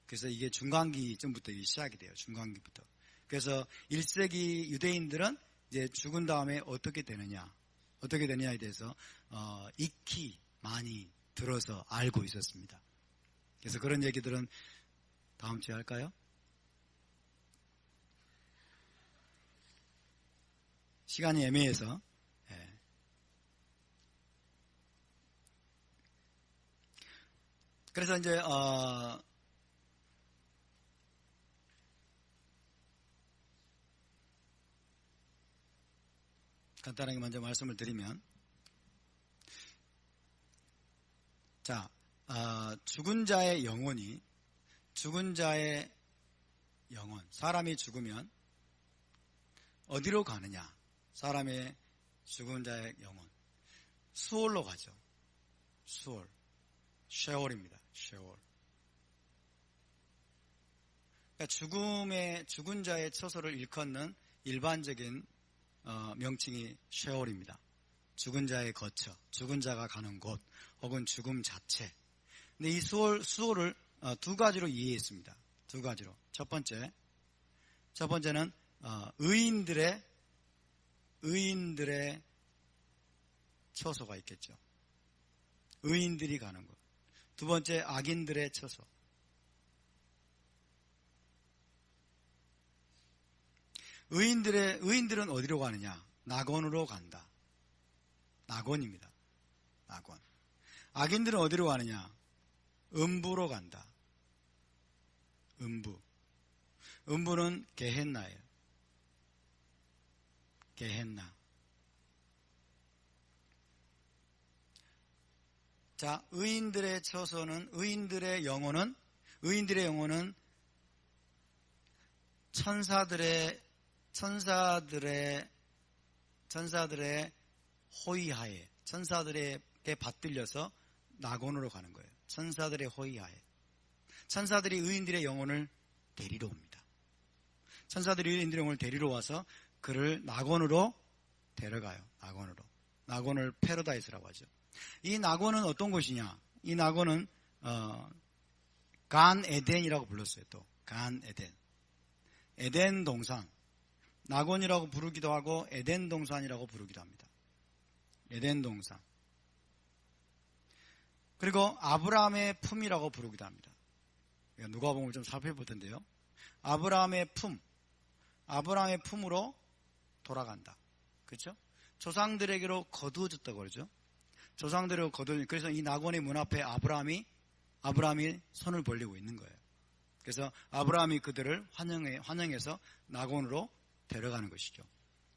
Speaker 1: 그래서 이게 중간기쯤부터 시작이 돼요. 중간기부터. 그래서 1세기 유대인들은 이제 죽은 다음에 어떻게 되느냐에 대해서 익히 많이 들어서 알고 있었습니다. 그래서 그런 얘기들은 다음 주에 할까요? 시간이 애매해서. 예. 그래서 이제 간단하게 먼저 말씀을 드리면, 자, 죽은 자의 영혼, 사람이 죽으면 어디로 가느냐? 사람의 죽은 자의 영혼, 수월로 가죠. 수월, 쉐월입니다. 쉐월. 그러니까 죽은 자의 처소를 일컫는 일반적인 명칭이 쉐월입니다. 죽은 자의 거처, 죽은 자가 가는 곳, 혹은 죽음 자체. 근데 이 수월을 두 가지로 이해했습니다. 두 가지로. 첫 번째는 의인들의 처소가 있겠죠. 의인들이 가는 곳. 두 번째, 악인들의 처소. 의인들은 어디로 가느냐? 낙원으로 간다. 낙원입니다. 낙원. 악인들은 어디로 가느냐? 음부로 간다. 음부. 음부는 게헨나예요. 게헨나. 자, 의인들의 처소는, 의인들의 영혼은 천사들의 호위하에, 천사들에게 받들려서 낙원으로 가는 거예요. 천사들의 호위하에. 천사들이 의인들의 영혼을 데리러 옵니다. 천사들이 의인들의 영혼을 데리러 와서 그를 낙원으로 데려가요. 낙원을 패러다이스라고 하죠. 이 낙원은 어떤 곳이냐? 이 낙원은 간 에덴이라고 불렀어요. 또 간 에덴. 에덴 동산. 낙원이라고 부르기도 하고 에덴 동산이라고 부르기도 합니다. 에덴 동산. 그리고 아브라함의 품이라고 부르기도 합니다. 누가복음을 좀 살펴볼 텐데요. 아브라함의 품으로 돌아간다. 그렇죠? 조상들에게로 거두어졌다고 그러죠. 조상들에게로 거두어졌다. 그래서 이 낙원의 문 앞에 아브라함이 손을 벌리고 있는 거예요. 그래서 아브라함이 그들을 환영해서 낙원으로 데려가는 것이죠.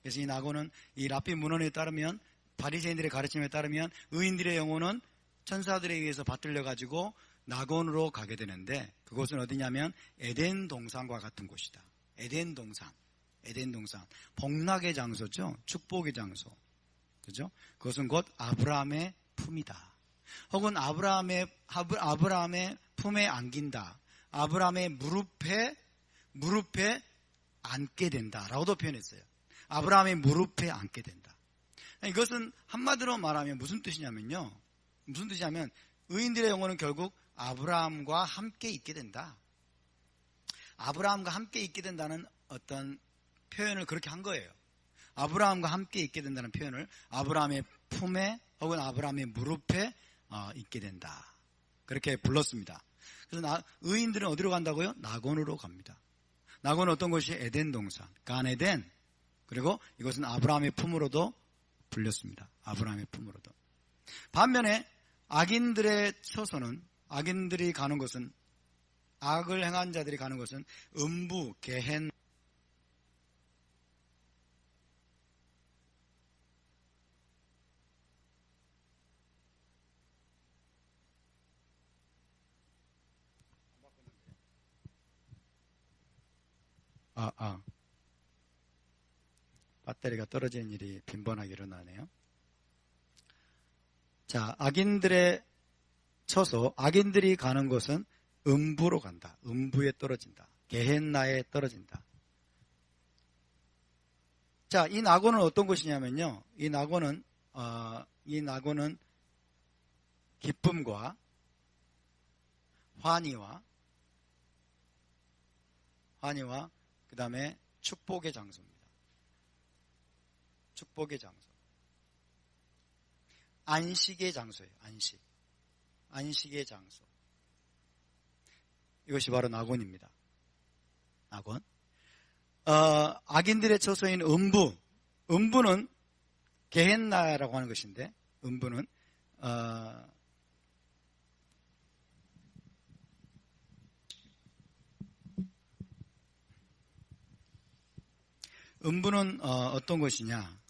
Speaker 1: 그래서 이 낙원은 이 랍비 문헌에 따르면, 바리새인들의 가르침에 따르면 의인들의 영혼은 천사들에 의해서 받들려 가지고 낙원으로 가게 되는데, 그곳은 어디냐면 에덴 동산과 같은 곳이다. 에덴 동산. 복락의 장소죠. 축복의 장소. 그죠? 그것은 곧 아브라함의 품이다. 혹은 아브라함의 품에 안긴다. 아브라함의 무릎에 앉게 된다라고도 표현했어요. 아브라함의 무릎에 앉게 된다. 이것은 한마디로 말하면 무슨 뜻이냐면 의인들의 영혼은 결국 아브라함과 함께 있게 된다. 아브라함과 함께 있게 된다는 어떤 표현을 그렇게 한 거예요. 아브라함과 함께 있게 된다는 표현을 아브라함의 품에 혹은 아브라함의 무릎에 있게 된다. 그렇게 불렀습니다. 그래서 의인들은 어디로 간다고요? 낙원으로 갑니다. 낙원은 어떤 곳이? 에덴 동산, 간에덴. 그리고 이것은 아브라함의 품으로도 불렸습니다. 아브라함의 품으로도. 반면에 악인들의 처소는, 악인들이 가는 곳은, 악을 행한 자들이 가는 곳은 음부, 게헨. 배터리가 떨어지는 일이 빈번하게 일어나네요. 자, 악인들의 처소, 악인들이 가는 곳은 음부로 간다. 음부에 떨어진다. 게헨나에 떨어진다. 자, 이 낙원은 어떤 곳이냐면요. 이 낙원은 기쁨과 환희와 그 다음에 축복의 장소입니다. 축복의 장소. 안식의 장소예요. 안식의 장소. 이것이 바로 낙원입니다. 낙원. 악인들의 처소인 음부는 게헨나라고 하는 것인데, 음부는 어떤 것이냐?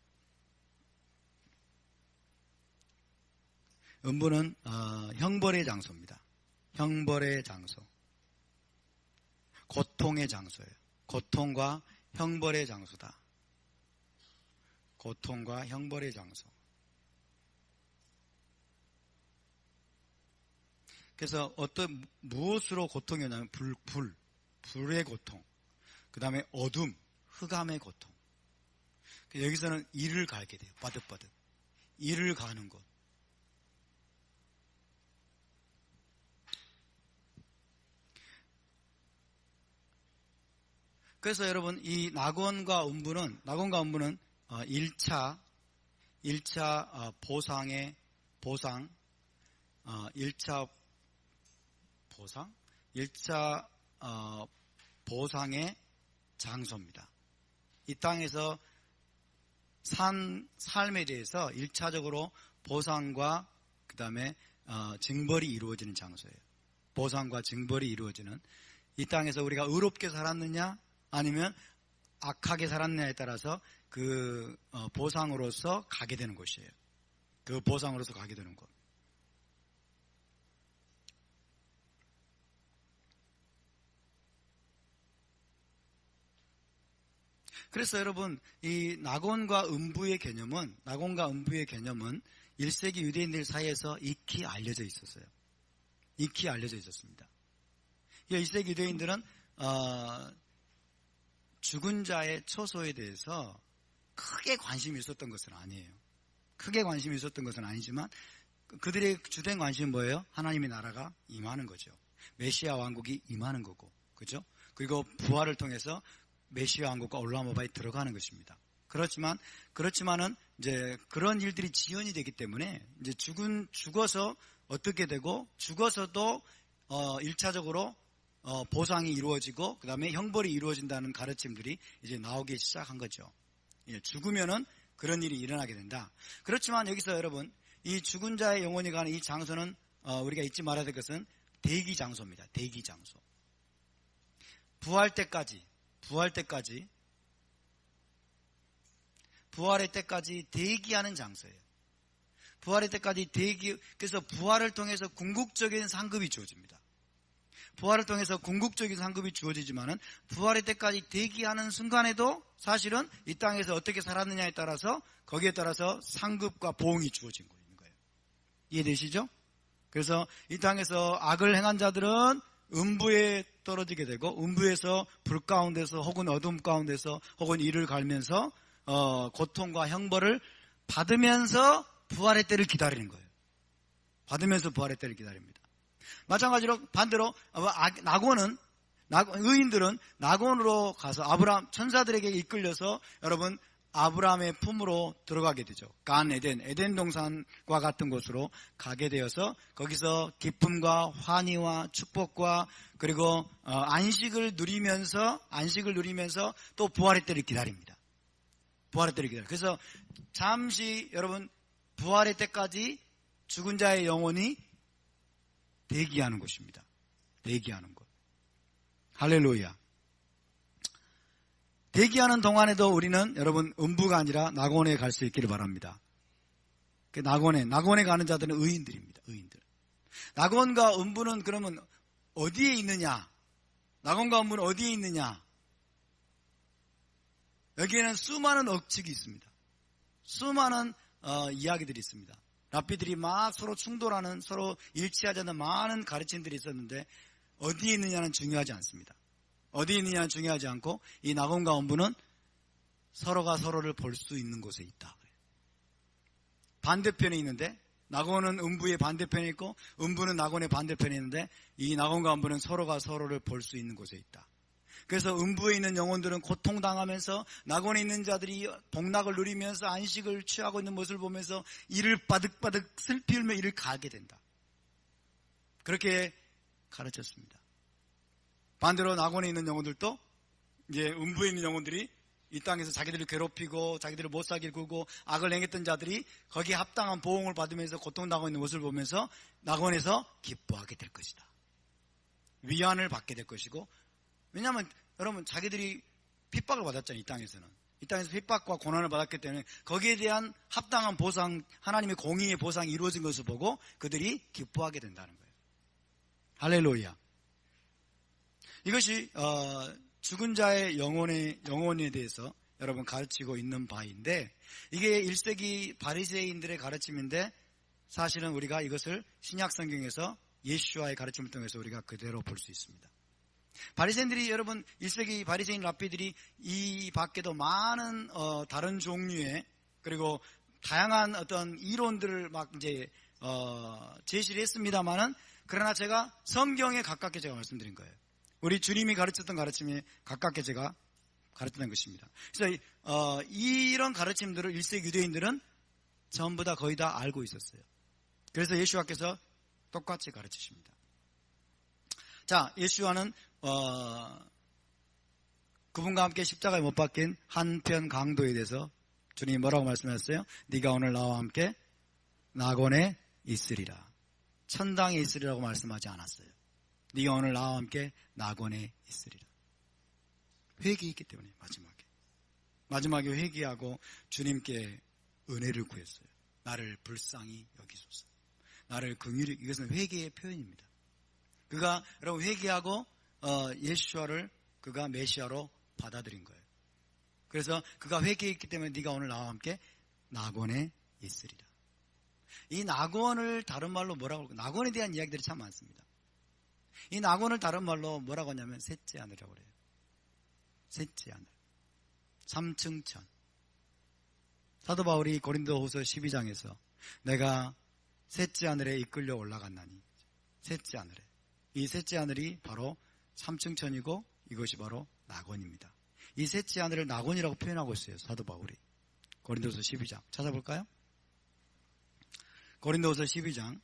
Speaker 1: 음부는 형벌의 장소입니다. 형벌의 장소. 고통의 장소예요. 고통과 형벌의 장소다. 고통과 형벌의 장소. 그래서 무엇으로 고통이 오냐면 불의 고통. 그 다음에 어둠, 흑암의 고통. 여기서는 이를 갈게 돼요. 바득바득. 이를 가는 곳. 그래서 여러분, 이 낙원과 음부는 1차 보상의 보상, 1차 보상의 장소입니다. 이 땅에서 삶에 대해서 1차적으로 보상과 그 다음에 징벌이 이루어지는 장소예요. 보상과 징벌이 이루어지는, 이 땅에서 우리가 의롭게 살았느냐 아니면 악하게 살았느냐에 따라서 그 보상으로서 가게 되는 곳이에요. 그 보상으로서 가게 되는 곳. 그래서 여러분, 이 낙원과 음부의 개념은 1세기 유대인들 사이에서 익히 알려져 있었어요. 익히 알려져 있었습니다. 1세기 유대인들은 죽은 자의 처소에 대해서 크게 관심이 있었던 것은 아니에요. 크게 관심이 있었던 것은 아니지만 그들의 주된 관심은 뭐예요? 하나님의 나라가 임하는 거죠. 메시아 왕국이 임하는 거고, 그죠? 그리고 부활을 통해서 메시아 왕국과 올라마바에 들어가는 것입니다. 그렇지만은 이제 그런 일들이 지연이 되기 때문에 이제 죽어서 어떻게 되고, 죽어서도 1차적으로 보상이 이루어지고 그 다음에 형벌이 이루어진다는 가르침들이 이제 나오기 시작한 거죠. 죽으면은 그런 일이 일어나게 된다. 그렇지만 여기서 여러분, 이 죽은 자의 영혼이 가는 이 장소는 우리가 잊지 말아야 될 것은 대기 장소입니다. 대기 장소. 부활의 때까지 대기하는 장소예요. 부활의 때까지 그래서 부활을 통해서 궁극적인 상급이 주어집니다. 부활을 통해서 궁극적인 상급이 주어지지만은 부활의 때까지 대기하는 순간에도 사실은 이 땅에서 어떻게 살았느냐에 따라서 거기에 따라서 상급과 보응이 주어진 거예요. 이해되시죠? 그래서 이 땅에서 악을 행한 자들은 음부에 떨어지게 되고, 음부에서 불 가운데서 혹은 어둠 가운데서 혹은 이를 갈면서 고통과 형벌을 받으면서 부활의 때를 기다리는 거예요. 받으면서 부활의 때를 기다립니다. 마찬가지로 반대로 의인들은 낙원으로 가서 아브라함 천사들에게 이끌려서 여러분 아브라함의 품으로 들어가게 되죠. 간 에덴 동산과 같은 곳으로 가게 되어서 거기서 기쁨과 환희와 축복과 그리고 안식을 누리면서 또 부활의 때를 기다립니다. 부활의 때를 기다려요. 그래서 잠시 여러분 부활의 때까지 죽은 자의 영혼이 대기하는 곳입니다. 대기하는 곳. 할렐루야. 대기하는 동안에도 우리는 여러분 음부가 아니라 낙원에 갈 수 있기를 바랍니다. 그 낙원에 가는 자들은 의인들입니다. 의인들. 낙원과 음부는 그러면 어디에 있느냐? 낙원과 음부는 어디에 있느냐? 여기에는 수많은 억측이 있습니다. 수많은 이야기들이 있습니다. 랍비들이 막 서로 충돌하는, 서로 일치하지 않는 많은 가르침들이 있었는데 어디에 있느냐는 중요하지 않습니다. 어디에 있느냐는 중요하지 않고 이 낙원과 음부는 서로가 서로를 볼 수 있는 곳에 있다. 반대편에 있는데 낙원은 음부의 반대편에 있고 음부는 낙원의 반대편에 있는데 이 낙원과 음부는 서로가 서로를 볼 수 있는 곳에 있다. 그래서 음부에 있는 영혼들은 고통당하면서 낙원에 있는 자들이 복락을 누리면서 안식을 취하고 있는 모습을 보면서 이를 바득바득 슬피 울며 이를 가게 된다. 그렇게 가르쳤습니다. 반대로 낙원에 있는 영혼들도 이제 음부에 있는 영혼들이 이 땅에서 자기들을 괴롭히고 자기들을 못 살게 굴고 악을 행했던 자들이 거기에 합당한 보응을 받으면서 고통당하고 있는 모습을 보면서 낙원에서 기뻐하게 될 것이다. 위안을 받게 될 것이고, 왜냐하면 여러분 자기들이 핍박을 받았잖아요. 이 땅에서는. 이 땅에서 핍박과 고난을 받았기 때문에 거기에 대한 합당한 보상, 하나님의 공의의 보상이 이루어진 것을 보고 그들이 기뻐하게 된다는 거예요. 할렐루야. 이것이 죽은 자의 영혼에 대해서 여러분 가르치고 있는 바인데, 이게 1세기 바리새인들의 가르침인데 사실은 우리가 이것을 신약 성경에서 예수와의 가르침을 통해서 우리가 그대로 볼 수 있습니다. 바리새인들이 여러분 1세기 바리새인 랍비들이 이 밖에도 많은 다른 종류의 그리고 다양한 어떤 이론들을 막 이제 제시를 했습니다만은, 그러나 제가 성경에 가깝게 제가 말씀드린 거예요. 우리 주님이 가르쳤던 가르침에 가깝게 제가 가르쳤던 것입니다. 그래서 이런 가르침들을 1세기 유대인들은 전부 다 거의 다 알고 있었어요. 그래서 예수와께서 똑같이 가르치십니다. 자, 예수와는 그분과 함께 십자가에 못 박힌 한편 강도에 대해서 주님이 뭐라고 말씀하셨어요? 네가 오늘 나와 함께 낙원에 있으리라. 천당에 있으리라고 말씀하지 않았어요. 네가 오늘 나와 함께 낙원에 있으리라. 회개했기 때문에 마지막에 회개하고 주님께 은혜를 구했어요. 나를 불쌍히 여기소서. 나를 긍휼히. 이것은 회개의 표현입니다. 그가 여러분 회개하고 예수와를 그가 메시아로 받아들인 거예요. 그래서 그가 회개했기 때문에 네가 오늘 나와 함께 낙원에 있으리라. 이 낙원을 다른 말로 뭐라고 할까요? 낙원에 대한 이야기들이 참 많습니다. 이 낙원을 다른 말로 뭐라고 하냐면 셋째 하늘이라고 그래요. 셋째 하늘. 3층 천. 사도 바울이 고린도후서 12장에서 내가 셋째 하늘에 이끌려 올라갔나니, 셋째 하늘에. 이 셋째 하늘이 바로 3층 천이고 이것이 바로 낙원입니다. 이 셋째 하늘을 낙원이라고 표현하고 있어요. 사도 바울이. 고린도후서 12장. 찾아볼까요? 고린도후서 12장.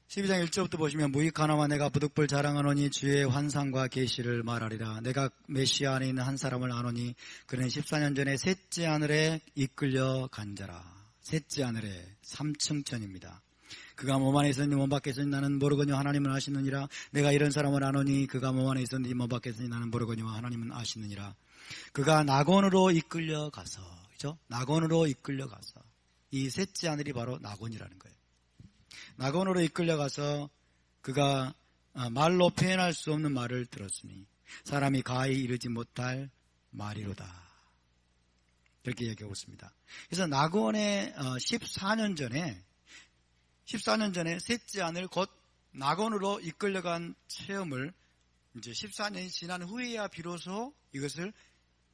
Speaker 1: 12장 1절부터 보시면 무익하나마 내가 부득불 자랑하노니 주의 환상과 계시를 말하리라. 내가 메시아 안에 있는 한 사람을 아노니 그는 14년 전에 셋째 하늘에 이끌려 간 자라. 셋째 하늘에 3층 천입니다. 그가 몸 안에 있었니 몸 밖에 있었니 나는 모르거니와 하나님은 아시느니라. 내가 이런 사람을 아노니 그가 몸 안에 있었니 몸 밖에 있었니 나는 모르거니와 하나님은 아시느니라. 그가 낙원으로 이끌려 가서, 그죠? 낙원으로 이끌려 가서. 이 셋째 하늘이 바로 낙원이라는 거예요. 낙원으로 이끌려가서 그가 말로 표현할 수 없는 말을 들었으니 사람이 가히 이르지 못할 말이로다. 그렇게 얘기하고 있습니다. 그래서 낙원에 14년 전에 셋째 하늘 곧 낙원으로 이끌려간 체험을 이제 14년이 지난 후에야 비로소 이것을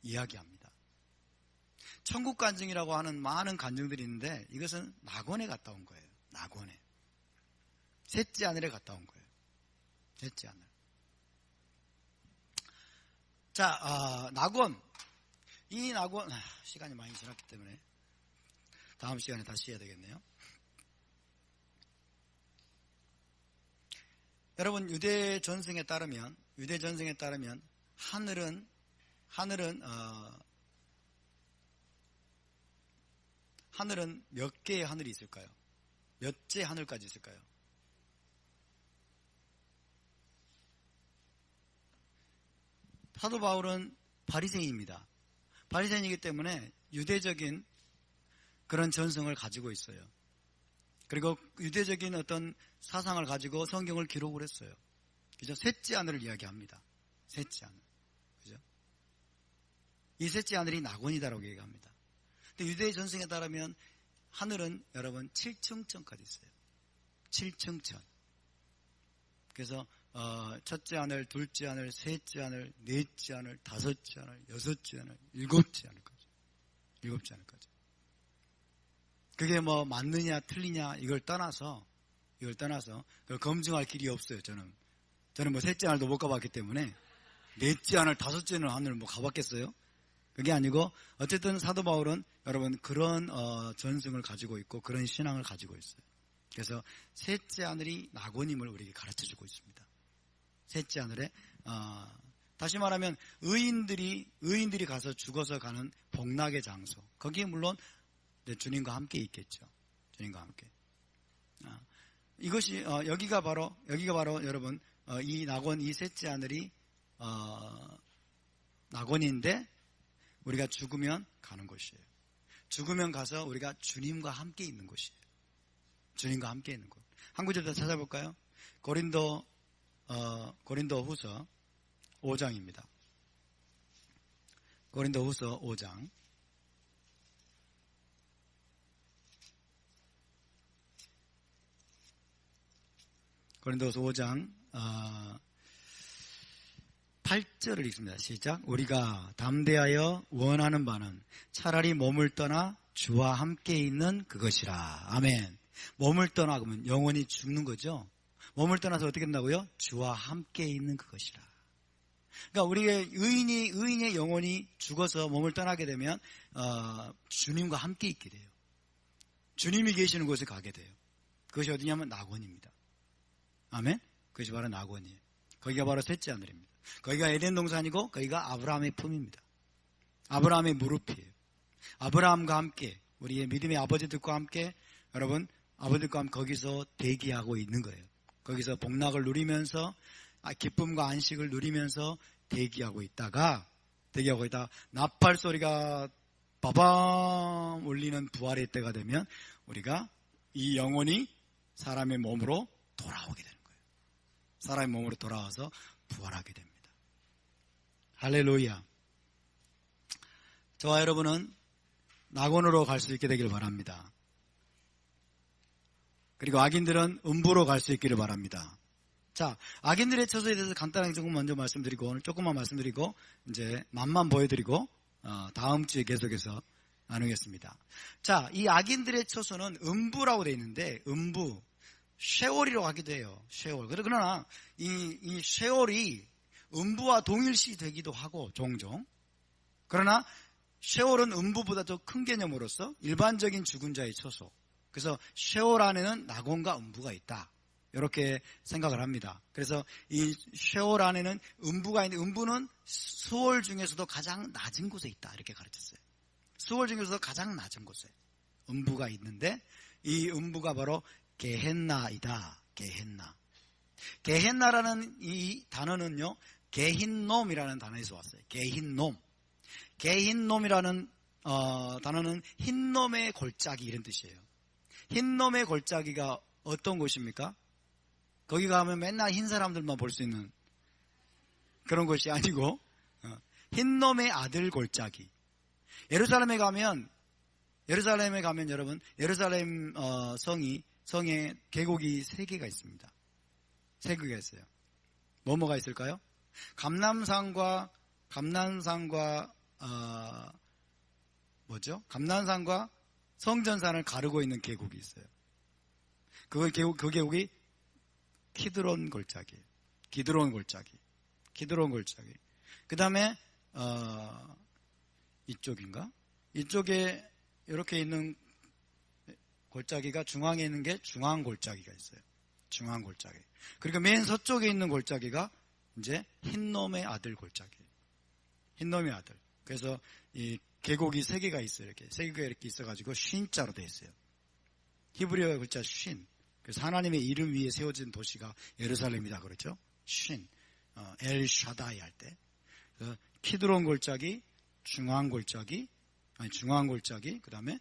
Speaker 1: 이야기합니다. 천국 간증이라고 하는 많은 간증들이 있는데 이것은 낙원에 갔다 온 거예요. 낙원에. 셋째 하늘에 갔다 온 거예요. 셋째 하늘. 자, 낙원. 이 낙원, 시간이 많이 지났기 때문에 다음 시간에 다시 해야 되겠네요. 여러분, 유대 전승에 따르면 하늘은 몇 개의 하늘이 있을까요? 몇째 하늘까지 있을까요? 사도 바울은 바리새인입니다. 바리새인이기 때문에 유대적인 그런 전승을 가지고 있어요. 그리고 유대적인 어떤 사상을 가지고 성경을 기록을 했어요. 그죠? 셋째 하늘을 이야기합니다. 셋째 하늘. 그죠? 이 셋째 하늘이 낙원이다라고 얘기합니다. 근데 유대 전승에 따르면 하늘은 여러분 7층천까지 있어요. 7층천. 그래서 첫째 하늘, 둘째 하늘, 셋째 하늘, 넷째 하늘, 다섯째 하늘, 여섯째 하늘, 일곱째 하늘까지. 일곱째 하늘까지. 그게 뭐 맞느냐 틀리냐 이걸 떠나서 그걸 검증할 길이 없어요. 저는 뭐 셋째 하늘도 못 가봤기 때문에 넷째 하늘, 다섯째 하늘 뭐 가봤겠어요? 그게 아니고 어쨌든 사도 바울은 여러분 그런 전승을 가지고 있고 그런 신앙을 가지고 있어요. 그래서 셋째 하늘이 낙원임을 우리에게 가르쳐주고 있습니다. 셋째 하늘에 다시 말하면 의인들이 가서 죽어서 가는 복락의 장소. 거기에 물론 주님과 함께 있겠죠. 주님과 함께. 이것이 여기가 바로 여러분 이 낙원 이 셋째 하늘이 낙원인데 우리가 죽으면 가는 곳이에요. 죽으면 가서 우리가 주님과 함께 있는 곳이에요. 주님과 함께 있는 곳. 한 구절 더 찾아볼까요? 고린도후서 5장입니다. 고린도후서 5장. 고린도후서 5장 8절을 읽습니다. 시작. 우리가 담대하여 원하는 바는 차라리 몸을 떠나 주와 함께 있는 그것이라. 아멘. 몸을 떠나 그러면 영원히 죽는 거죠. 몸을 떠나서 어떻게 된다고요? 주와 함께 있는 그것이라. 그러니까 우리의 의인의 영혼이 죽어서 몸을 떠나게 되면 주님과 함께 있게 돼요. 주님이 계시는 곳에 가게 돼요. 그것이 어디냐면 낙원입니다. 아멘. 그것이 바로 낙원이에요. 거기가 바로 셋째 하늘입니다. 거기가 에덴 동산이고 거기가 아브라함의 품입니다. 아브라함의 무릎이에요. 아브라함과 함께 우리의 믿음의 아버지들과 함께 여러분 아버지들과 함께 거기서 대기하고 있는 거예요. 거기서 복락을 누리면서 기쁨과 안식을 누리면서 대기하고 있다 나팔 소리가 빠밤 울리는 부활의 때가 되면 우리가 이 영혼이 사람의 몸으로 돌아오게 되는 거예요. 사람의 몸으로 돌아와서 부활하게 됩니다. 할렐루야. 저와 여러분은 낙원으로 갈 수 있게 되기를 바랍니다. 그리고 악인들은 음부로 갈 수 있기를 바랍니다. 자, 악인들의 처소에 대해서 간단하게 조금 먼저 말씀드리고 오늘 조금만 말씀드리고 이제 맛만 보여드리고 다음 주에 계속해서 나누겠습니다. 자, 이 악인들의 처소는 음부라고 되어 있는데 음부, 셰올이라고 하기도 해요. 셰올. 그러나 이 셰올이 음부와 동일시 되기도 하고 종종. 그러나 셰올은 음부보다 더 큰 개념으로서 일반적인 죽은 자의 처소. 그래서 셰올 안에는 낙원과 음부가 있다. 이렇게 생각을 합니다. 그래서 이 셰올 안에는 음부가 있는데 음부는 수월 중에서도 가장 낮은 곳에 있다. 이렇게 가르쳤어요. 수월 중에서도 가장 낮은 곳에 음부가 있는데 이 음부가 바로 게헨나이다. 게헨나. 게헨나라는 이 단어는요. 게힌놈이라는 단어에서 왔어요. 게힌놈. 게힌놈이라는 단어는 흰놈의 골짜기 이런 뜻이에요. 흰놈의 골짜기가 어떤 곳입니까? 거기 가면 맨날 흰 사람들만 볼 수 있는 그런 곳이 아니고 흰놈의 아들 골짜기. 예루살렘에 가면 여러분 예루살렘 성에 계곡이 3개가 있습니다. 3개가 있어요. 뭐가 있을까요? 감람산과 감람산과 성전산을 가르고 있는 계곡이 있어요. 그 계곡이 키드론 골짜기예요. 기드론 골짜기. 그 다음에 이쪽인가? 이쪽에 이렇게 있는 골짜기가 중앙에 있는 게 중앙 골짜기가 있어요. 중앙 골짜기. 그리고 맨 서쪽에 있는 골짜기가 이제 흰놈의 아들 골짜기예요. 흰놈의 아들. 그래서 이 계곡이 3개가 있어요. 이렇게 3개가 이렇게 있어가지고 쉰자로 되어 있어요. 히브리어 글자 쉰. 그래서 하나님의 이름 위에 세워진 도시가 예루살렘이다 그러죠. 쉰. 엘 샤다이 할 때. 키드론 골짜기, 중앙 골짜기, 그 다음에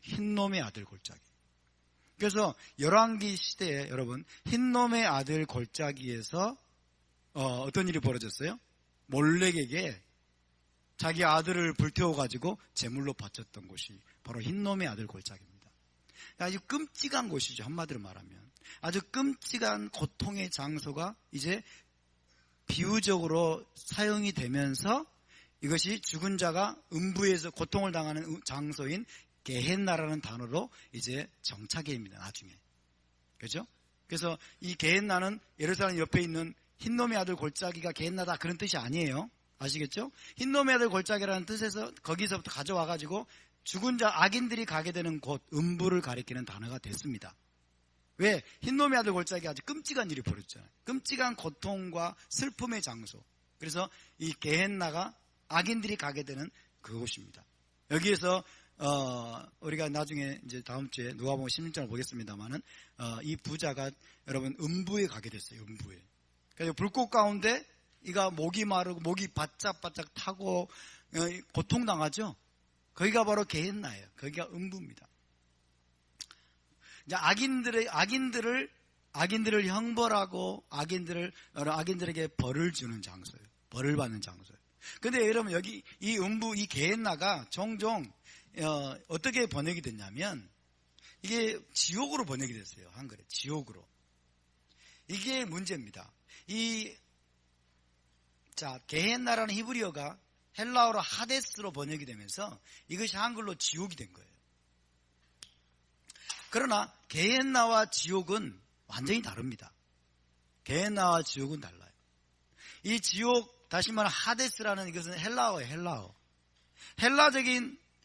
Speaker 1: 흰놈의 아들 골짜기. 그래서 열왕기 시대에 여러분 흰놈의 아들 골짜기에서 어떤 일이 벌어졌어요? 몰렉에게 자기 아들을 불태워가지고 제물로 바쳤던 곳이 바로 흰놈의 아들 골짜기입니다. 아주 끔찍한 곳이죠. 한마디로 말하면 아주 끔찍한 고통의 장소가 이제 비유적으로 사용이 되면서 이것이 죽은 자가 음부에서 고통을 당하는 장소인 게헨나라는 단어로 이제 정착입니다. 나중에. 그렇죠? 그래서 이 게헨나는 예루살렘 옆에 있는 흰놈의 아들 골짜기가 게헨나다 그런 뜻이 아니에요. 아시겠죠? 흰놈의 아들 골짜기라는 뜻에서 거기서부터 가져와가지고 죽은 자 악인들이 가게 되는 곳 음부를 가리키는 단어가 됐습니다. 왜? 흰놈의 아들 골짜기가 아주 끔찍한 일이 벌어졌잖아요. 끔찍한 고통과 슬픔의 장소. 그래서 이 게헨나가 악인들이 가게 되는 그곳입니다. 여기에서 우리가 나중에 이제 다음 주에 누가복음 16장을 보겠습니다만은 이 부자가 여러분 음부에 가게 됐어요. 음부에. 그래서 불꽃 가운데 이가 목이 마르고 목이 바짝바짝 타고 고통당하죠. 거기가 바로 게헨나예요. 거기가 음부입니다. 이제 악인들을 형벌하고 악인들에게 벌을 주는 장소예요. 벌을 받는 장소예요. 근데 여러분 여기 이 음부 이 게헨나가 종종 어떻게 번역이 됐냐면 이게 지옥으로 번역이 됐어요. 한글에 지옥으로. 이게 문제입니다. 게헨나라는 히브리어가 헬라어로 하데스로 번역이 되면서 이것이 한글로 지옥이 된 거예요. 그러나 게헨나와 지옥은 완전히 다릅니다. 게헨나와 지옥은 달라요. 이 지옥 다시 말하면 하데스라는 이것은 헬라어예요. 헬라어.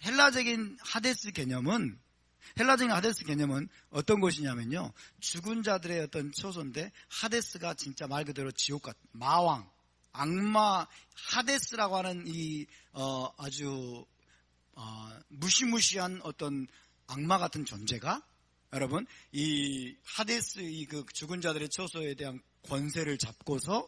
Speaker 1: 헬라적인 하데스 개념은 어떤 곳이냐면요. 죽은 자들의 어떤 초소인데 하데스가 진짜 말 그대로 지옥 같은 마왕 악마 하데스라고 하는 이 아주 무시무시한 어떤 악마 같은 존재가 여러분 이 하데스 이 그 죽은 자들의 처소에 대한 권세를 잡고서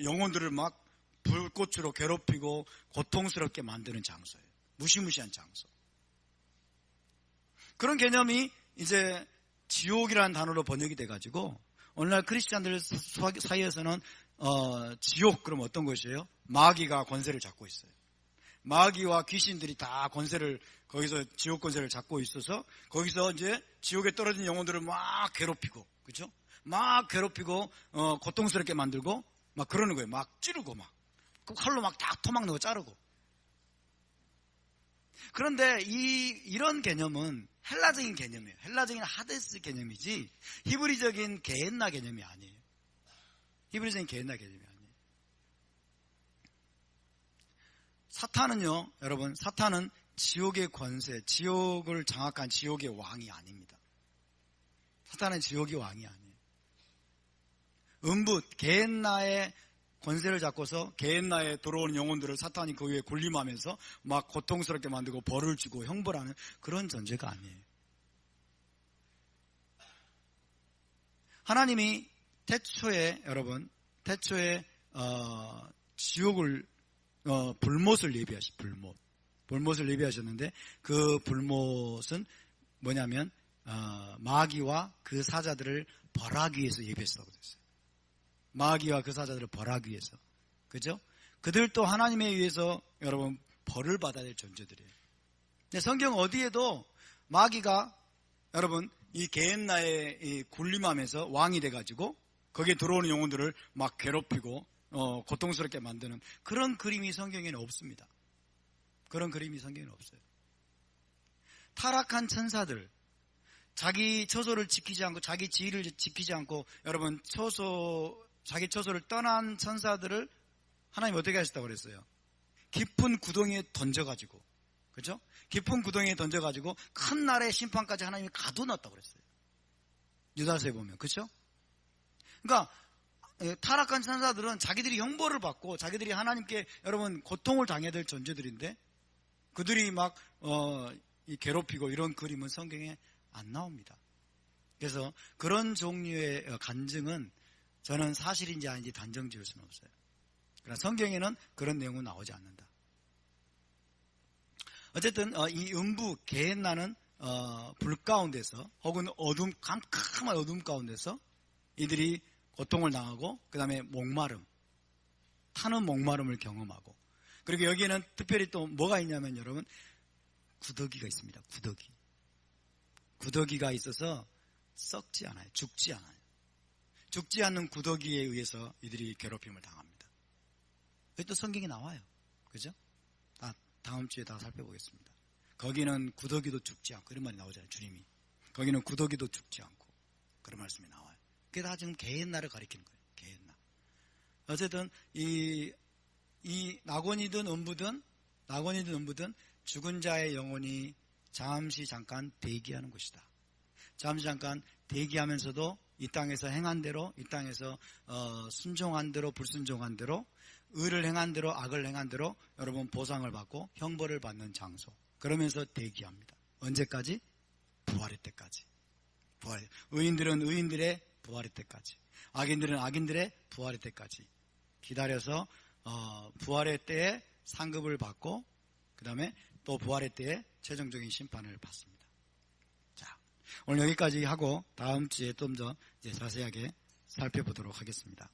Speaker 1: 영혼들을 막 불꽃으로 괴롭히고 고통스럽게 만드는 장소예요. 무시무시한 장소. 그런 개념이 이제 지옥이라는 단어로 번역이 돼가지고 오늘날 크리스찬들 사이에서는 지옥 그럼 어떤 것이에요? 마귀가 권세를 잡고 있어요. 마귀와 귀신들이 다 권세를 거기서 지옥 권세를 잡고 있어서 거기서 이제 지옥에 떨어진 영혼들을 막 괴롭히고 그렇죠? 막 괴롭히고 고통스럽게 만들고 막 그러는 거예요. 막 찌르고 막 그 칼로 막 다 토막 넣어 자르고. 그런데 이런 개념은 헬라적인 개념이에요. 헬라적인 하데스 개념이지 히브리적인 게헨나 개념이 아니에요. 히브리적인 게헨나 개념이 아니에요. 사탄은요, 여러분, 사탄은 지옥의 권세, 지옥을 장악한 지옥의 왕이 아닙니다. 사탄은 지옥의 왕이 아니에요. 음부, 게헨나의 권세를 잡고서 게헨나에 들어오는 영혼들을 사탄이 그 위에 군림하면서 막 고통스럽게 만들고 벌을 주고 형벌하는 그런 존재가 아니에요. 하나님이 태초에 여러분 태초에 지옥을 불못을 불못을 예비하셨는데 그 불못은 뭐냐면 마귀와 그 사자들을 벌하기 위해서 예비했다고 됐어요. 마귀와 그 사자들을 벌하기 위해서. 그죠? 그들도 하나님에 의해서 여러분 벌을 받아야 될 존재들이에요. 근데 성경 어디에도 마귀가 여러분 이 게헨나에 군림하면서 왕이 돼가지고 거기에 들어오는 영혼들을 막 괴롭히고 고통스럽게 만드는 그런 그림이 성경에는 없습니다. 그런 그림이 성경에는 없어요. 타락한 천사들, 자기 처소를 지키지 않고 자기 지위를 지키지 않고 여러분 자기 처소를 떠난 천사들을 하나님 어떻게 하셨다고 그랬어요? 깊은 구덩이에 던져가지고, 그죠? 깊은 구덩이에 던져가지고 큰 날의 심판까지 하나님이 가둬놨다고 그랬어요. 유다서에 보면, 그죠? 그러니까 타락한 천사들은 자기들이 형벌을 받고 자기들이 하나님께 여러분 고통을 당해야 될 존재들인데 그들이 막 괴롭히고 이런 그림은 성경에 안 나옵니다. 그래서 그런 종류의 간증은 저는 사실인지 아닌지 단정 지을 수는 없어요. 그러나 성경에는 그런 내용은 나오지 않는다. 어쨌든 이 음부 게헨나는 불 가운데서 혹은 캄캄한 어둠 가운데서 이들이 고통을 당하고 그 다음에 타는 목마름을 경험하고 그리고 여기에는 특별히 또 뭐가 있냐면 여러분 구더기가 있습니다. 구더기가 있어서 썩지 않아요. 죽지 않아요. 죽지 않는 구더기에 의해서 이들이 괴롭힘을 당합니다. 여기 또 성경이 나와요. 그죠? 다음 주에 다 살펴보겠습니다. 거기는 구더기도 죽지 않고 이런 말이 나오잖아요. 주님이. 거기는 구더기도 죽지 않고 그런 말씀이 나와요. 그게 다 지금 게헨나를 가리키는 거예요. 게헨나. 어쨌든 이 낙원이든 음부든 죽은 자의 영혼이 잠깐 대기하는 것이다. 잠깐 대기하면서도 이 땅에서 행한 대로, 이 땅에서 순종한 대로, 불순종한 대로, 의를 행한 대로, 악을 행한 대로 여러분 보상을 받고 형벌을 받는 장소. 그러면서 대기합니다. 언제까지? 부활의 때까지. 의인들은 의인들의 부활의 때까지. 악인들은 악인들의 부활의 때까지. 기다려서 부활의 때에 상급을 받고 그 다음에 또 부활의 때에 최종적인 심판을 받습니다. 자, 오늘 여기까지 하고 다음 주에 좀 더 자세하게 살펴보도록 하겠습니다.